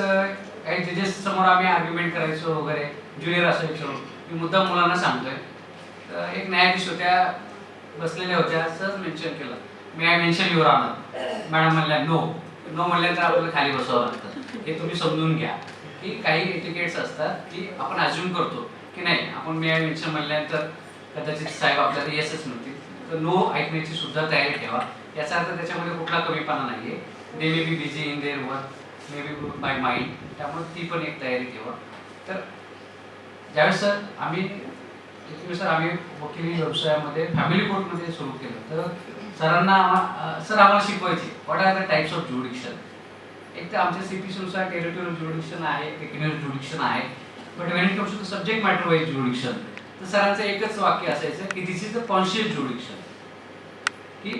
काही जजेस समोर आम्ही आर्ग्युमेंट करायचो वगैरे, ज्युनियर असायचो. मी मुद्दा मुलांना सांगतोय तर एक न्यायाधीश होत्या बसलेल्या होत्या, सहज मेन्शन केलं मी I mention your honour. Madam म्हणल्या नो म्हणल्यानंतर आपल्याला खाली बसावं लागतं. हे तुम्ही समजून घ्या की काही एटिकेट्स असतात की आपण अज्युम करतो की नाही आपण मी आय मेन्शन म्हणल्यानंतर कदाचित साहेब आपल्याला येसच म्हणतील. तर नो ऐकण्याची सुद्धा तयारी ठेवा. याचा अर्थ त्याच्यामध्ये कुठला कमीपणा नाही आहे. They may be busy in their work, may be by mind. त्यामुळे ती पण एक तयारी ठेवा. तर ज्यावेळेस सर आम्ही वकिली व्यवसायामध्ये फॅमिली कोर्टमध्ये सुरू केलं तर सरांना आम्हाला शिकवायचे what are the types of jurisdiction. एक तर आमच्या CPC-नुसार टेरिटोरियल ज्युडिक्शन आहे, पेक्युनियर ज्युडिक्शन आहे. But when it comes to subject matter wise jurisdiction तर सरांचं एकच वाक्य असायचं की this is the conscious jurisdiction. की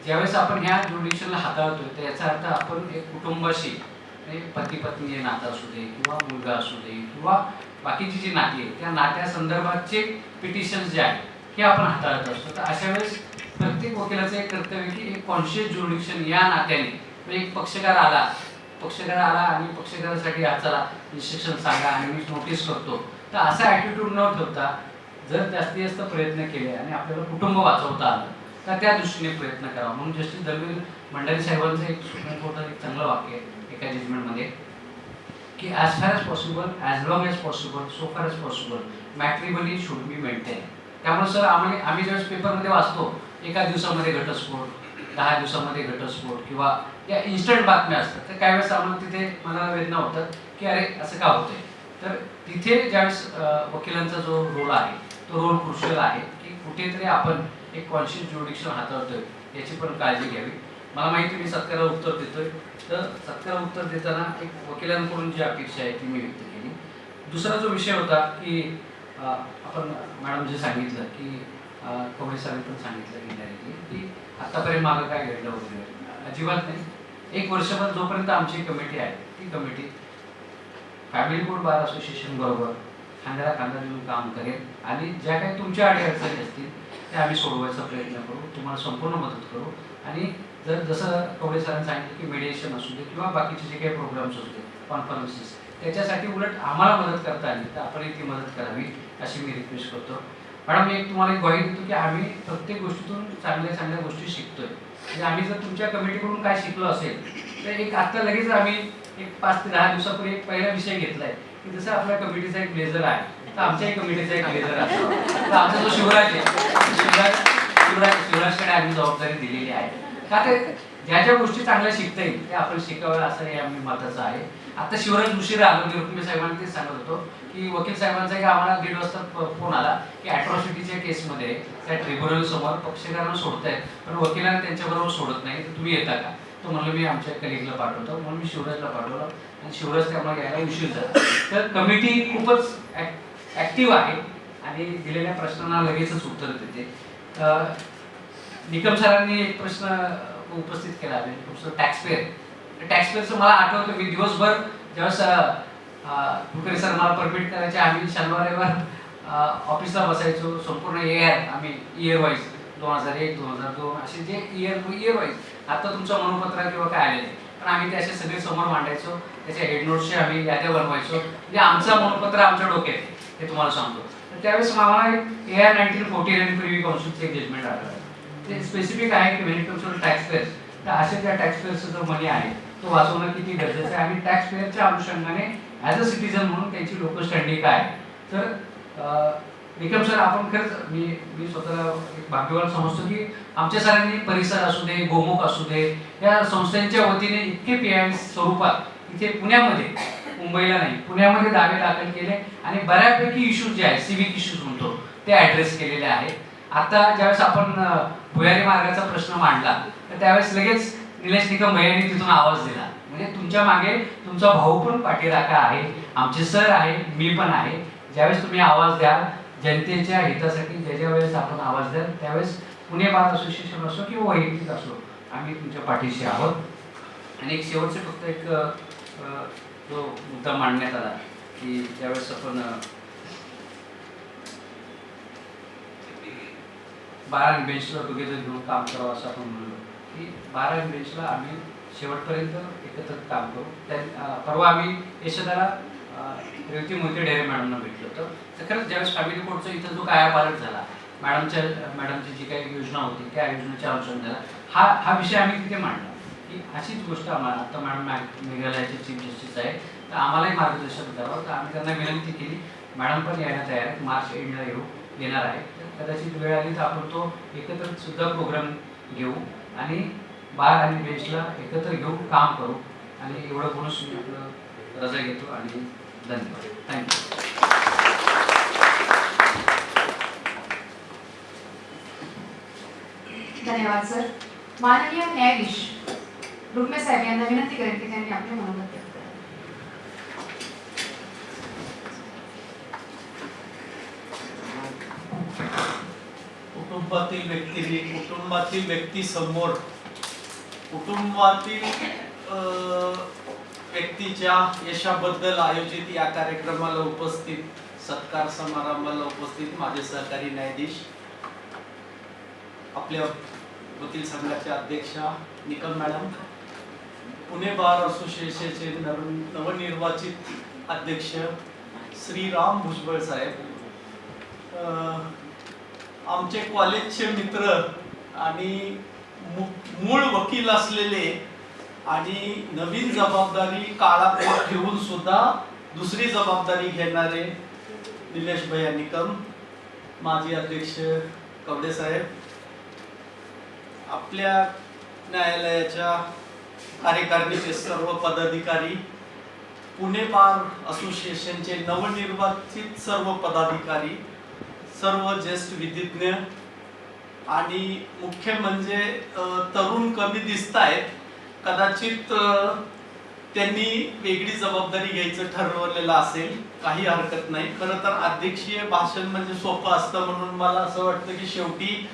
ज्यावेळेस आपण ह्या ज्युडिक्शनला हाताळतोय तर याचा अर्थ आपण एक कुटुंबाशी म्हणजे पती पत्नी नातं असू दे किंवा मुलगा असू दे किंवा बाकीची जी नाती आहेत त्या नात्या संदर्भातचे पिटिशन्स जे आहेत हे आपण हाताळत असतो. तर अशा वेळेस प्रत्येक वकिलाचं एक कर्तव्य की एक कॉन्शियस ज्युरिडिक्शन या नात्याने म्हणजे एक पक्षकार आला आणि पक्षकारासाठी हा चला इन्स्ट्रक्शन सांगा आणि मी नोटीस करतो, तर असा ॲटिट्यूड न ठेवता जर जास्तीत जास्त प्रयत्न केले आणि आपल्याला कुटुंब वाचवता आलं तर त्या दृष्टीने प्रयत्न करावा. म्हणून जस्टिस दलवीर भंडारी साहेबांचं एक सुप्रीम कोर्टात एक चांगलं वाक्य आहे एका जजमेंटमध्ये की as far as possible, as long as possible, so far as possible matrimony should be maintain. त्यामुळे सर आम्ही ज्यावेळेस पेपरमध्ये वाचतो एका दिवसामध्ये घटस्फोट, 10 दिवसामध्ये घटस्फोट किंवा या इन्स्टंट बातम्या असतात, तर काही वेळेस आम्हाला तिथे मला वेदना होतात की अरे असं का होतंय. तर तिथे ज्यावेळेस वकिलांचा जो रोल आहे तो रोल क्रुशियल आहे की कुठेतरी आपण एक कॉन्शियस ज्युरिडिक्शन हाताळतोय याची पण काळजी घ्यावी. मला माहिती मी सत्काराला उत्तर देतोय, तर सत्काराला उत्तर देताना एक वकिलांकडून जी अपेक्षा आहे ती मी व्यक्त केली. दुसरा जो विषय होता की आपण मॅडम जे सांगितलं की कवडे सरांनी पण सांगितलं इंडायरेक्टली की आत्तापर्यंत मागं काय घडलं वगैरे, अजिबात नाही. 1 वर्षभर जोपर्यंत आमची कमिटी आहे ती committee family court bar association बरोबर खांद्याला खांदा देऊन काम करेल आणि ज्या काही तुमच्या अडीअडचणी असतील त्या आम्ही सोडवायचा प्रयत्न करू, तुम्हाला संपूर्ण मदत करू. आणि जसं कवडे सरांनी सांगितलं की मेडिएशन असू दे किंवा बाकीचे जे काही प्रोग्राम्स असू दे, कॉन्फरन्सेस, त्याच्यासाठी उलट आम्हाला मदत करता आली तर आपणही ती मदत करावी अशी मी रिक्वेस्ट करतो. मॅडम मी तुम्हाला एक ग्वाही देतो की आम्ही प्रत्येक गोष्टीतून चांगल्या गोष्टी शिकतोय. म्हणजे आम्ही जर तुमच्या कमिटीकडून काय शिकलो असेल तर एक आत्ता लगेच आम्ही एक 5 ते 10 दिवसापूर्वी एक पहिला विषय घेतलाय की जसं आपल्या कमिटीचा एक ब्लेझर आहे तर आमच्याही कमिटीचा एक ब्लेझर असावा. तर आमचा जो शिवराज आहे शिवराजकडे आम्ही जबाबदारी दिलेली आहे का ते ज्या गोष्टी चांगल्या शिकता येईल त्या आपण शिकाव्या असं हे आम्ही मताचं आहे. आता शिवराज उशिरा आलो, निरुपमी साहेबांनी तेच सांगत होतो की वकील साहेबांचा एक आम्हाला 1:30 वाजता फोन आला की ॲट्रॉसिटीच्या केसमध्ये त्या ट्रिब्युनल समोर पक्षकारांना सोडतायत पण वकिलांना त्यांच्याबरोबर सोडत नाही, तर तुम्ही येता का. तो म्हणलं मी आमच्या कलिगला पाठवतो, म्हणून मी शिवराजला पाठवलं आणि शिवराज त्यामुळे यायला उशीर झाला. तर कमिटी खूपच ॲक्टिव्ह आहे आणि दिलेल्या प्रश्नांना लगेचच उत्तर देते. निकम सरांनी एक प्रश्न उपस्थित केला आहे टॅक्सपेअरचं मला आठवतं मी दिवसभर ज्यावेळेस कुलकर्णी सर मला परमिट करायचे आम्ही शनिवार ऑफिसला बसायचो. संपूर्ण आम्ही इयर वाईज 2001, 2002 असे जे इयर वाईज आता तुमचं मनोपत्र किंवा काय आलेलं आहे पण आम्ही ते असे सगळे समोर मांडायचो, त्याच्या हेडनोट्सचे आम्ही याद्या बनवायचो. म्हणजे आमचं मनोपत्र आमच्या डोक्यात आहे हे तुम्हाला सांगतो. तर त्यावेळेस मला एक AR 1949 प्रिव्ही काउन्सिलचं एक जजमेंट आलं ते स्पेसिफिक आहे की व्हेन इट कम्स टू टॅक्सपेअर्स, तर असे त्या टॅक्सपेअर्सचा जो मनी आहे तो वाचवणं किती गरजेचं आहे आणि टॅक्सपेअरच्या अनुषंगाने ॲज अ सिटीजन म्हणून त्यांची लोकल स्टँडिंग काय आहे. तर निकम सर आपण खरंच मी स्वतःला एक भाग्यवान समजतो की आमच्या सरांनी परिसर असू दे, गोमुख असू दे, या संस्थांच्या वतीने इतके PIV स्वरूपात इथे पुण्यामध्ये, मुंबईला नाही पुण्यामध्ये दावे दाखल केले आणि बऱ्यापैकी इश्यूज जे आहेत सिव्हिक इश्यूज म्हणतो ते ॲड्रेस केलेले आहेत. आता ज्यावेळेस आपण भुयारी मार्गाचा प्रश्न मांडला तर त्यावेळेस लगेच निलेश निकम भैयांनी तिथून आवाज दिला. म्हणजे तुमच्या मागे तुमचा भाऊ पण पाठीराखा आहे, आमचे सर आहे, मी पण आहे. ज्यावेळेस तुम्ही आवाज द्याल जनतेच्या हितासाठी ज्या वेळेस आपण आवाज द्याल त्यावेळेस पुणे बार असोसिएशन असो किंवा वैयक्तिक असो आम्ही तुमच्या पाठीशी आहोत. आणि एक शेवटचे फक्त एक जो मुद्दा मांडण्यात आला की ज्यावेळेस आपण बार आणि बेंचला टुगेदर घेऊन काम करावं असं आपण म्हणलो की बार आणि बेंचला आम्ही शेवटपर्यंत एकत्र काम करू. परवा आम्ही यशोदाला रेवती मोहिते ढेरे मॅडमना भेटलो होतो. तर खरंच ज्यावेळेस फॅमिली कोर्टचा इथं जो कायापालट झाला मॅडमची जी काही योजना होती त्या योजनेच्या अनुषंगाने हा विषय आम्ही तिथे मांडला की अशीच गोष्ट आम्हाला आता मॅडम मेघालयाचे चीफ जस्टिस आहे तर आम्हालाही मार्गदर्शन करावं. तर आम्ही त्यांना विनंती केली, मॅडम पण यायला तयार आहेत, मार्च एंडला येणार आहे. तर कदाचित वेळ आली तर आपण तो एकत्र सुद्धा प्रोग्राम घेऊ आणि बार आणि बेंचला एकत्र घेऊ काम करू. आणि एवढं बोलून मी आपलं रजा घेतो आणि धन्यवाद. थँक्यू. धन्यवाद सर. माननीय न्यायाधीश रुक्मे साहेब यांना विनंती करेन की त्यांनी आपले मनोगत व्यक्त करावे. कुटुंबातील व्यक्तीसमोर कुटुंबातील व्यक्तीच्या यशाबद्दल आयोजित या कार्यक्रमाला उपस्थित, सत्कार समारंभाला उपस्थित माझे सहकारी न्यायाधीश, आपल्या वकील संघाचे अध्यक्षा निकम मॅडम, पुणे बार असोसिएशनचे नवनिर्वाचित अध्यक्ष श्री राम भुजबळ साहेब, आमचे कॉलेजचे मित्र आणि मूळ वकील असलेले आणि नवीन जबाबदारी काळात ठेवून सुद्धा दुसरी जबाबदारी घेणारे निलेश भैया निकम, माजी अध्यक्ष कवडे साहेब, आपल्या न्यायालयाच्या कार्यकारिणीचे सर्व पदाधिकारी, पुणे बार असोसिएशनचे नवनिर्वाचित सर्व पदाधिकारी, सर्व ज्येष्ठ विधिज्ञ आणि मुख्य म्हणजे तरुण कमी दिसत आहेत, कदाचित त्यांनी वेगळी जबाबदारी घ्यायचं ठरवलेलं असेल, काही हरकत नाही. खरं तर अध्यक्षीय भाषण म्हणजे सोपं असतं, म्हणून मला असं वाटतं की शेवटी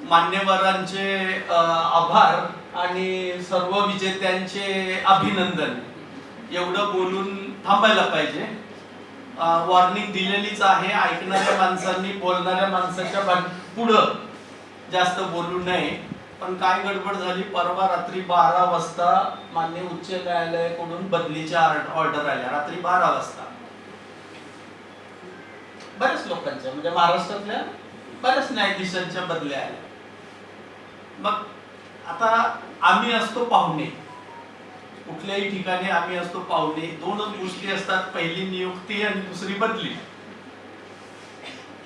मान्यवरांचे आभार आणि सर्व विजेत्यांचे अभिनंदन एवढं बोलून थांबायला पाहिजे. वॉर्निंग दिलेलीच आहे, ऐकणाऱ्या माणसांनी बोलणाऱ्या माणसाच्या पुढं जास्त बोलू नये. पण काय गडबड झाली, परवा रात्री 12 वाजता मान्य उच्च न्यायालयाकडून बदलीच्या ऑर्डर आल्या, रात्री 12 वाजता. बऱ्याच लोकांच्या म्हणजे महाराष्ट्रातल्या बऱ्याच न्यायाधीशांच्या बदल्या आल्या. मग आता आम्ही असतो पाहुणे, कुठल्याही ठिकाणी आम्ही असतो पाहुणे. दोनच गोष्टी असतात, पहिली नियुक्ती आणि दुसरी बदली.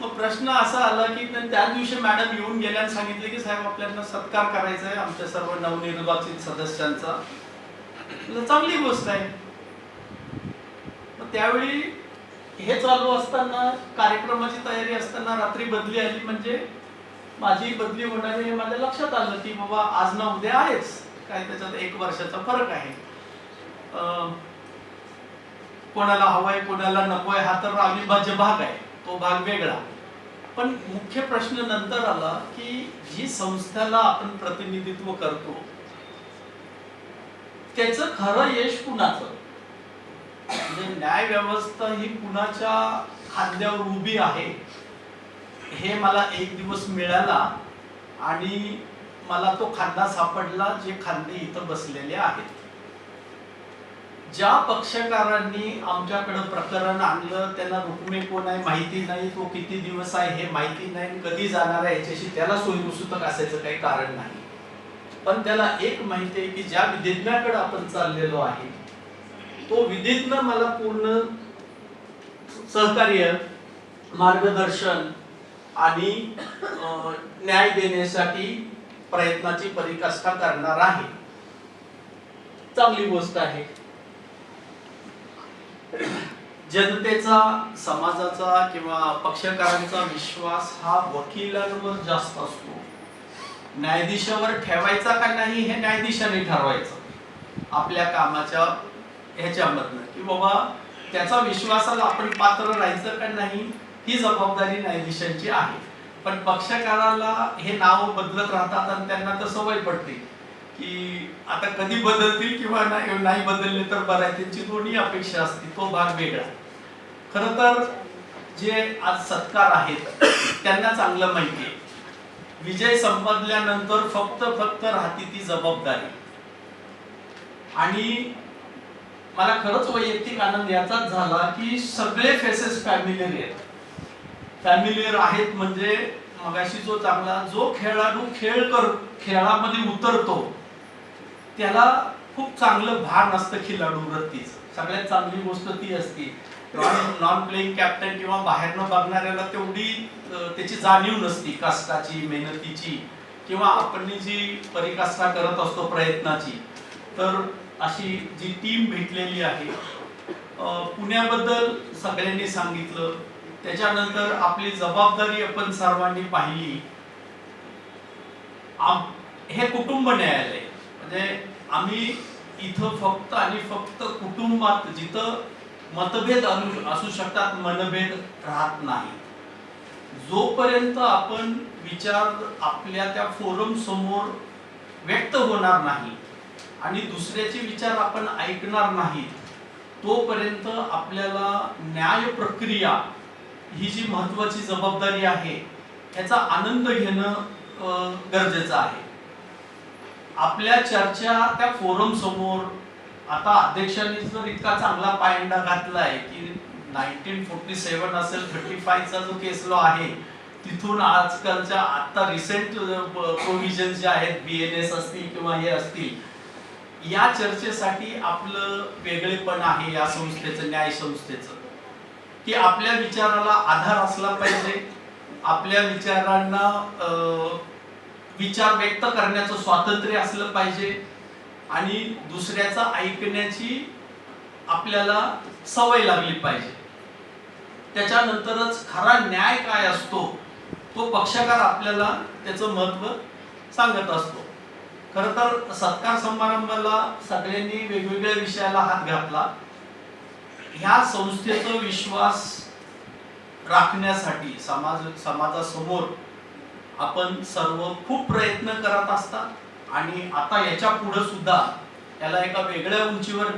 मग प्रश्न असा आला की त्या दिवशी मॅडम येऊन गेल्या आणि सांगितले की साहेब आपल्याला सत्कार करायचा आहे आमच्या सर्व नवनिर्वाचित सदस्यांचा. चांगली गोष्ट आहे. मग त्यावेळी हे चालू असताना, कार्यक्रमाची तयारी असताना रात्री बदली आली. म्हणजे माझी बदली होणार हे माझ्या लक्षात आलं की बाबा आज ना उद्या आहेच, काय त्याच्यात 1 वर्षाचा फरक आहे. कोणाला हवाय कोणाला नकोय हा तर अविभाज्य भाग आहे, तो भाग वेगळा. पण मुख्य प्रश्न नंतर आला की जी संस्थेला आपण प्रतिनिधित्व करतो त्याचं खरं यश कुणाचं, म्हणजे न्याय व्यवस्था ही कुणाच्या खांद्यावर उभी आहे हे मला एक दिवस मिळाला आणि मला तो खांदा सापडला जे खांदे इथं बसलेले आहेत. ज्या पक्षकारांनी आमच्याकडे प्रकरण आणलं त्यांना रुक्मे कोण आहे माहिती नाही, तो किती दिवस आहे हे माहिती नाही, कधी जाणार आहे याच्याशी त्याला सोयीसुतक असायचं काही कारण नाही. पण त्याला एक माहिती आहे की ज्या विधिज्ञाकडे आपण चाललेलो आहे तो विधिज्ञ मला पूर्ण सहकार्य, मार्गदर्शन आणि न्याय देण्यासाठी प्रयत्नाची परिकाष्ठा करणार आहे. चांगली गोष्ट आहे. जनतेचा, समाजाचा किंवा पक्षकारांचा विश्वास हा वकिलांवर जास्त असतो. न्यायाधीशावर ठेवायचा का नाही हे न्यायाधीशाने ठरवायचं आपल्या कामाच्या ह्याच्यामधनं, की बाबा त्याचा विश्वासाला आपण पात्र राहायचं का नाही ही जबाबदारी न्यायाधीशांची आहे. पण पक्षकाराला हे नाव बदलत राहतात आणि त्यांना तर सवय पडते की आता कधी बदलतील किंवा नाही बदलले तर बरं आहे, त्यांची दोन्ही अपेक्षा असते, तो भाग वेगळा. खरं तर जे आज सत्कार आहेत त्यांना चांगलं माहिती आहे विजय संपदल्यानंतर फक्त राहती ती जबाबदारी. आणि मला खरंच वैयक्तिक आनंद याचाच झाला की सगळे फेसेस फॅमिलियर आहेत. म्हणजे मगाशी जो चांगला जो खेळाडू खेळामध्ये उतरतो त्याला खूप चांगलं भान असतं खिलाडू वृत्तीच. सगळ्यात चांगली गोष्ट ती असते. नॉन प्लेइंग कॅप्टन किंवा बाहेरनं बघणाऱ्याला तेवढी त्याची जाणीव नसती कष्टाची, मेहनतीची किंवा आपण जी परिकाष्ठा करत असतो प्रयत्नाची. तर अशी जी टीम भेटलेली आहे, पुण्याबद्दल सगळ्यांनी सांगितलं, त्याच्यानंतर आपली जबाबदारी आपण सर्वांनी पाहिली. हे कुटुंब न्यायालय म्हणजे आम्ही इथं फक्त आणि फक्त कुटुंबात जिथं मतभेद असू शकतात, मनभेद राहत नाही. जोपर्यंत आपण विचार आपल्या त्या फोरम समोर व्यक्त होणार नाही आणि दुसऱ्याचे विचार आपण ऐकणार नाही तोपर्यंत आपल्याला न्याय प्रक्रिया ही जी महत्वाची जबाबदारी आहे याचा आनंद घेणं गरजेचं आहे. आपल्या चर्चा त्या फोरम समोर आता अध्यक्षांनी जर इतका चांगला पायंडा घातलाय की 1947 असेल 35चा जो केस लॉ आहे तिथून आजकालच्या आता रिसेंट प्रोव्हिजन जे आहेत BNS असतील किंवा हे असतील या चर्चेसाठी आपलं वेगळेपण आहे या संस्थेचं, न्याय संस्थेचं, की आपल्या विचाराला आधार असला पाहिजे, आपल्या विचारांना विचार व्यक्त करण्याचं स्वातंत्र्य असलं पाहिजे आणि दुसऱ्याचं ऐकण्याची आपल्याला सवय लागली पाहिजे. त्याच्यानंतरच खरा न्याय काय असतो तो पक्षकार आपल्याला त्याचं महत्व सांगत असतो. खरं तर सत्कार समारंभाला सगळ्यांनी वेगवेगळ्या विषयाला हात घातला. ह्या संस्थेचा विश्वास राखण्यासाठी समाजासमोर आपण सर्व खूप प्रयत्न करत असतात आणि आता याच्या पुढे सुद्धा याला एका वेगळ्या उंचीवर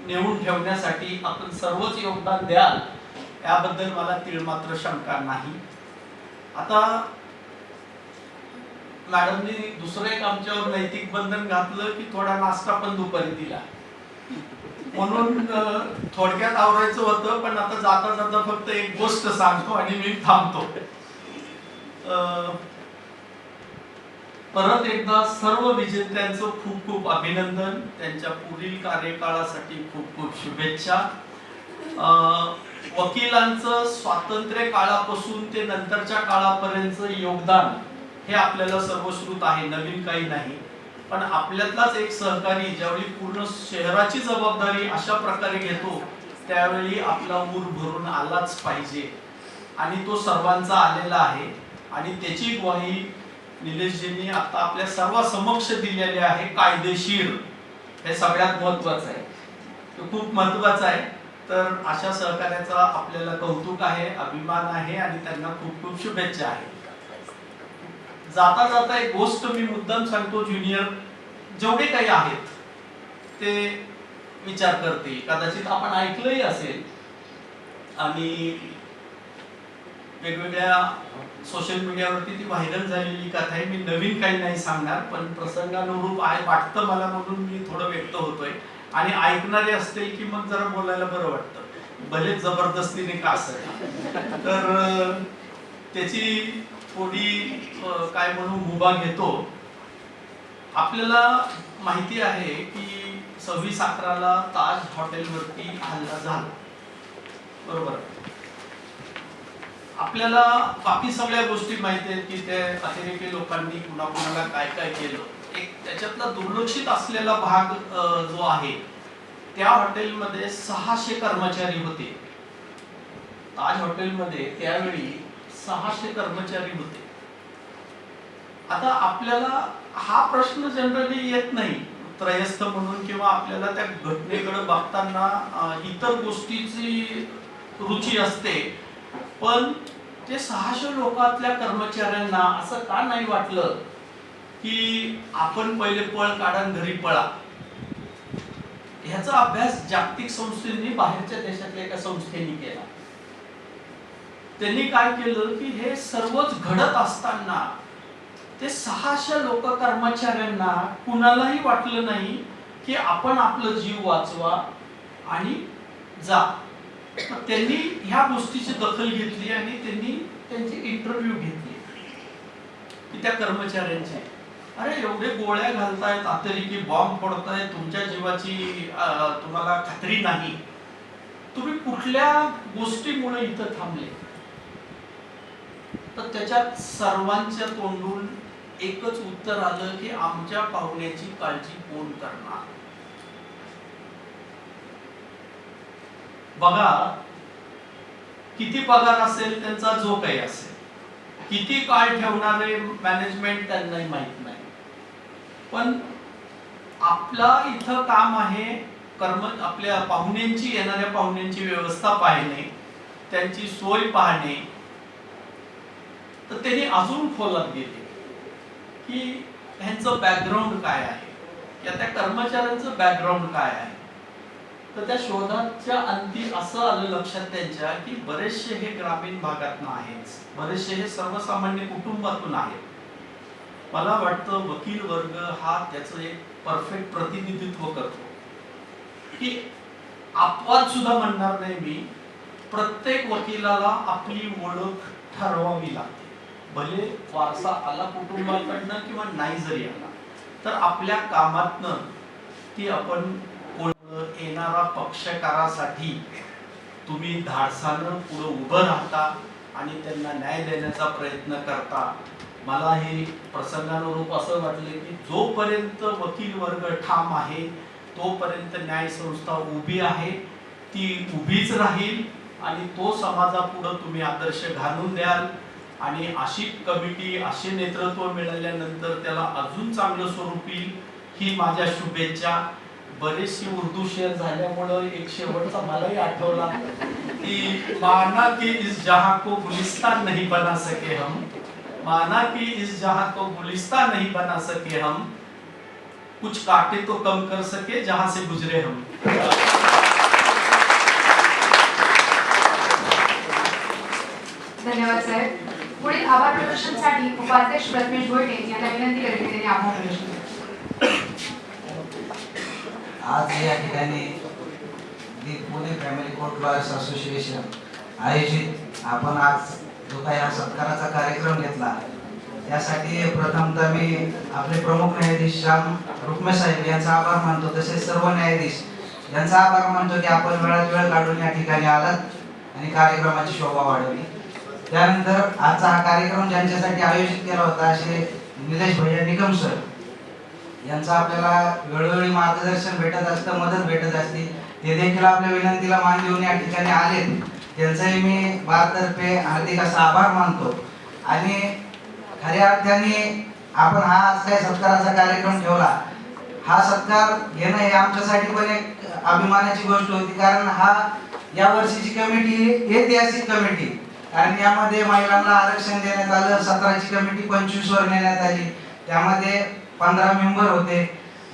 नेऊन ठेवण्यासाठी आपण सर्वच योगदान द्याल याबद्दल मला तीळमात्र शंका नाही. आता मॅडमनी दुसरं एक आमच्यावर नैतिक बंधन घातलं की थोडा नाश्ता पण दुपारी दिला म्हणून थोडक्यात आवरायचं होतं, पण आता जाता जाता फक्त एक गोष्ट सांगतो आणि मी थांबतो. परत एकदा सर्व विजेत्यांचं खूप खूप अभिनंदन, त्यांच्या पुढील कार्यकाळासाठी खूप खूप शुभेच्छा. वकिलांचं स्वातंत्र्य काळापासून ते नंतरच्या काळापर्यंतचं योगदान हे आपल्याला सर्वश्रुत आहे, नवीन काही नाही. पण आपल्यातलाच एक सहकारी ज्यावेळी पूर्ण शहराची जबाबदारी अशा प्रकारे घेतो त्यावेळी आपला ऊर भरून आलाच पाहिजे आणि तो सर्वांचा आलेला आहे आणि त्याची ग्वाही निलेशजींनी आता आपल्या सर्वांसमक्ष दिलेली आहे. कायदेशीर हे सगळ्यात महत्वाचं आहे, तो खूप महत्वाचं आहे. तर अशा सहकार्याचा आपल्याला कौतुक आहे, अभिमान आहे आणि त्यांना खूप खूप शुभेच्छा आहे. जाता जाता एक गोष्ट मी मुद्दाम सांगतो, ज्युनियर जेवढे काही आहेत ते विचार करतील, कदाचित आपण ऐकलंही असेल आणि वेगवेगळ्या सोशल मीडियावरती ती व्हायरल झालेली कथा आहे. मी नवीन काही नाही सांगणार, पण प्रसंगानुरूप आहे वाटतं मला म्हणून मी थोडं व्यक्त होतोय आणि ऐकणारे असतील की मग जरा बोलायला बरं वाटतं, भले जबरदस्तीने का असेल. तर त्याची थोडी काय म्हणू मुभा घेतो. आपल्याला माहिती आहे की 26/11 ताज हॉटेलवरती हल्ला झाला, बरोबर. आपल्याला बाकी सगळ्या गोष्टी माहिती आहेत की त्या अतिरेकी लोकांनी कुणाकुणाला काय काय केलं. एक त्याच्यातला दुर्लक्षित असलेला भाग जो आहे, त्या हॉटेलमध्ये 600 कर्मचारी होते. ताज हॉटेलमध्ये त्यावेळी 600 कर्मचारी होते. आता आपल्याला हा प्रश्न जनरली येत नाही त्रयस्थ म्हणून, किंवा आपल्याला त्या घटनेकडे बघताना इतर गोष्टीची रुची असते, पण ते 600 लोकातल्या कर्मचाऱ्यांना असं का नाही वाटलं की आपण पहिले पळ काढा घरी पळा. ह्याचा अभ्यास जागतिक संस्थेने बाहेरच्या देशातल्या एका संस्थेने केला. त्यांनी काय केलं की हे सर्वच घडत असताना ते 600 लोक कर्मचाऱ्यांना कुणालाही वाटलं नाही की आपण आपलं जीव वाचवा आणि जा. त्यांनी ह्या गोष्टीची दखल घेतली आणि त्यांनी त्यांची इंटरव्ह्यू घेतली की त्या कर्मचाऱ्यांचे, अरे एवढे गोळ्या घालतायत, अतिरेकी बॉम्ब फोडतायत, तुमच्या जीवाची तुम्हाला खात्री नाही, तुम्ही कुठल्या गोष्टीमुळे इथं थांबले. तर त्याच्यात सर्वांच्या तोंडून एकच उत्तर आलं की आमच्या पाहुण्याची काळजी कोण करणार. बघा, किती पगार असेल त्यांचा, जो काही असेल, किती काळ ठेवणारे मॅनेजमेंट त्यांनाही माहित नाही, पण आपला इथं काम आहे आपल्या पाहुण्यांची, येणाऱ्या पाहुण्यांची व्यवस्था पाहणे, त्यांची सोय पाहणे. तर त्यांनी अजून खोलात गेले की ह्यांचं बॅकग्राऊंड काय आहे, या त्या कर्मचाऱ्यांचं बॅकग्राऊंड काय आहे. तर त्या शोधाच्या अंती असं आलं लक्षात त्यांच्या की बरेचसे हे ग्रामीण भागातून आहेत, बरेचसे हे सर्वसामान्य कुटुंबातून आहेत. मला वाटतं वकील वर्ग हा त्याचं एक परफेक्ट प्रतिनिधित्व करतो की अपवाद सुद्धा म्हणणार नाही मी. प्रत्येक वकिलाला आपली ओळख ठरवावी लागते. भले वारसा आला कुटुंबाकडनं किंवा नाही जरी आला तर आपल्या कामातनं ती आपण येणारा पक्षकारासाठी तुम्ही धाडसानं पुढे उभं राहता आणि त्यांना न्याय देण्याचा प्रयत्न करता. मला हे प्रसंगानुरूप असं वाटलं की जोपर्यंत वकील वर्ग ठाम आहे तोपर्यंत न्याय संस्था उभी आहे, ती उभीच राहील आणि तो समाजापुढे तुम्ही आदर्श घालून द्याल. आणि अशी कमिटी, असे नेतृत्व मिळाल्यानंतर त्याला अजून चांगलं स्वरूप येईल ही माझ्या शुभेच्छा. बरेचसे उर्दू शेअर झाल्यामुळं एक शेवटचा मलाही आठवला की माना कि इस जहां को गुलिस्तान नहीं बना सके हम, माना कि इस जहां को गुलिस्तान नहीं बना सके हम, कुछ काटे तो कम कर सके जहां से गुजरे हम. धन्यवाद साहेब. पुढील आभार प्रदर्शनासाठी उपाध्यक्ष प्रथमेश गोयटे यांना विनंती करते त्यांनी आभार प्रदर्शन. आज या ठिकाणी the Pune family court lawyers association आयोजित आपण आज जो काही हा सत्काराचा कार्यक्रम घेतला त्यासाठी प्रथमतः मी आपले प्रमुख न्यायाधीश राम रुक्मे साहेब यांचा आभार मानतो. तसेच सर्व न्यायाधीश यांचा आभार मानतो की आपण वेळात वेळ काढून या ठिकाणी आलात आणि कार्यक्रमाची शोभा वाढवली. त्यानंतर आजचा हा कार्यक्रम ज्यांच्यासाठी आयोजित केला होता असे निलेश भैया निकम सर यांचा आपल्याला वेळोवेळी मार्गदर्शन भेटत असतं, मदत भेटत असते. ते देखील आपल्या विनंतीला मान देऊन या ठिकाणी आले. त्यांचाही मी बारतर्फे हार्दिक असा आभार मानतो. आणि खऱ्या अर्थाने आपण हा आज काही सत्काराचा कार्यक्रम ठेवला, हा सत्कार घेणं हे आमच्यासाठी पण एक अभिमानाची गोष्ट होती. कारण हा या वर्षीची कमिटी ही ऐतिहासिक कमिटी, कारण यामध्ये महिलांना आरक्षण देण्यात आलं. 17ची कमिटी 25 वर नेण्यात आली. त्यामध्ये 15 मेंबर होते.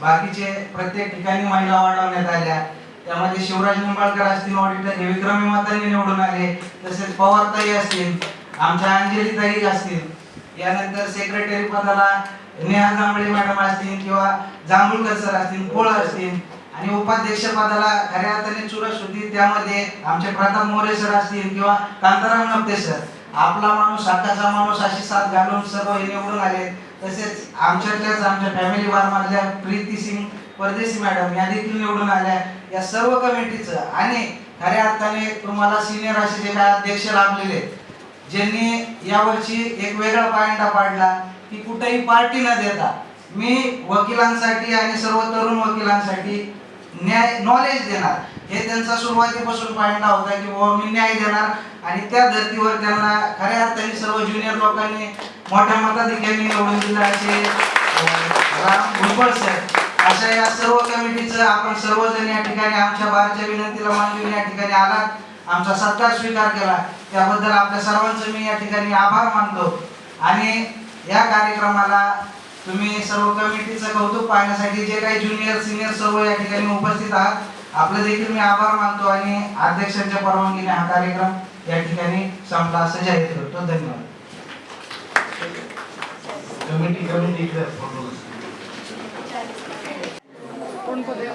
बाकीचे प्रत्येक ठिकाणी महिला वाढवण्यात आल्या. त्यामध्ये शिवराज निंबाळकर असतील ऑडिटर, हे विक्रमी मतांनी निवडून आले. तसेच पवारताई असतील, आमच्या अंजलीताई असतील. यानंतर सेक्रेटरी पदाला नेहा जांभळे मॅडम असतील किंवा जांभूळकर सर असतील, पोळ असतील. आणि उपाध्यक्ष पदाला खऱ्या अर्थाने चुरस होती. त्यामध्ये आमचे प्रताप मोरे सर असतील किंवा कांताराम नप्ते सर, आपला माणूस हक्काचा माणूस अशी साथ घालून सर्व हे निवडून आले. तसेच आमच्या फॅमिली बार मधल्या प्रीती सिंग परदेशी मॅडम या देखील निवडून आल्या. या सर्व कमिटीचं आणि खऱ्या अर्थाने तुम्हाला सिनियर असे जे काय अध्यक्ष लाभलेले, ज्यांनी यावर्षी एक वेगळा पायंडा पाडला की कुठेही पार्टी न देता मी वकिलांसाठी आणि सर्व तरुण वकिलांसाठी न्याय नॉलेज देणार, हे त्यांचा सुरुवातीपासून पायंडा होता की बाबा मी न्याय देणार. आणि त्या धर्तीवर त्यांना खऱ्या अर्थाने सर्व ज्युनियर लोकांनी मोठ्या मताधिक्याने निवडून दिलं. असे राम भुजबळ सर, अशा या सर्व कमिटीचं आपण सर्वजण या ठिकाणी आमच्या बारच्या विनंतीला मान देऊन या ठिकाणी आलात, आमचा सत्कार स्वीकार केला. त्याबद्दल आपल्या सर्वांचं मी या ठिकाणी आभार मानतो. आणि या कार्यक्रमाला तुम्ही सर्व कमिटीचं कौतुक पाहण्यासाठी जे काही ज्युनियर सिनियर सर्व या ठिकाणी उपस्थित आहात, आपलं देखील मी आभार मानतो. आणि अध्यक्षांच्या परवानगीने हा कार्यक्रम या ठिकाणी संपला असं जाहीर करतो. धन्यवाद. Committee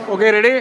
okay, ready.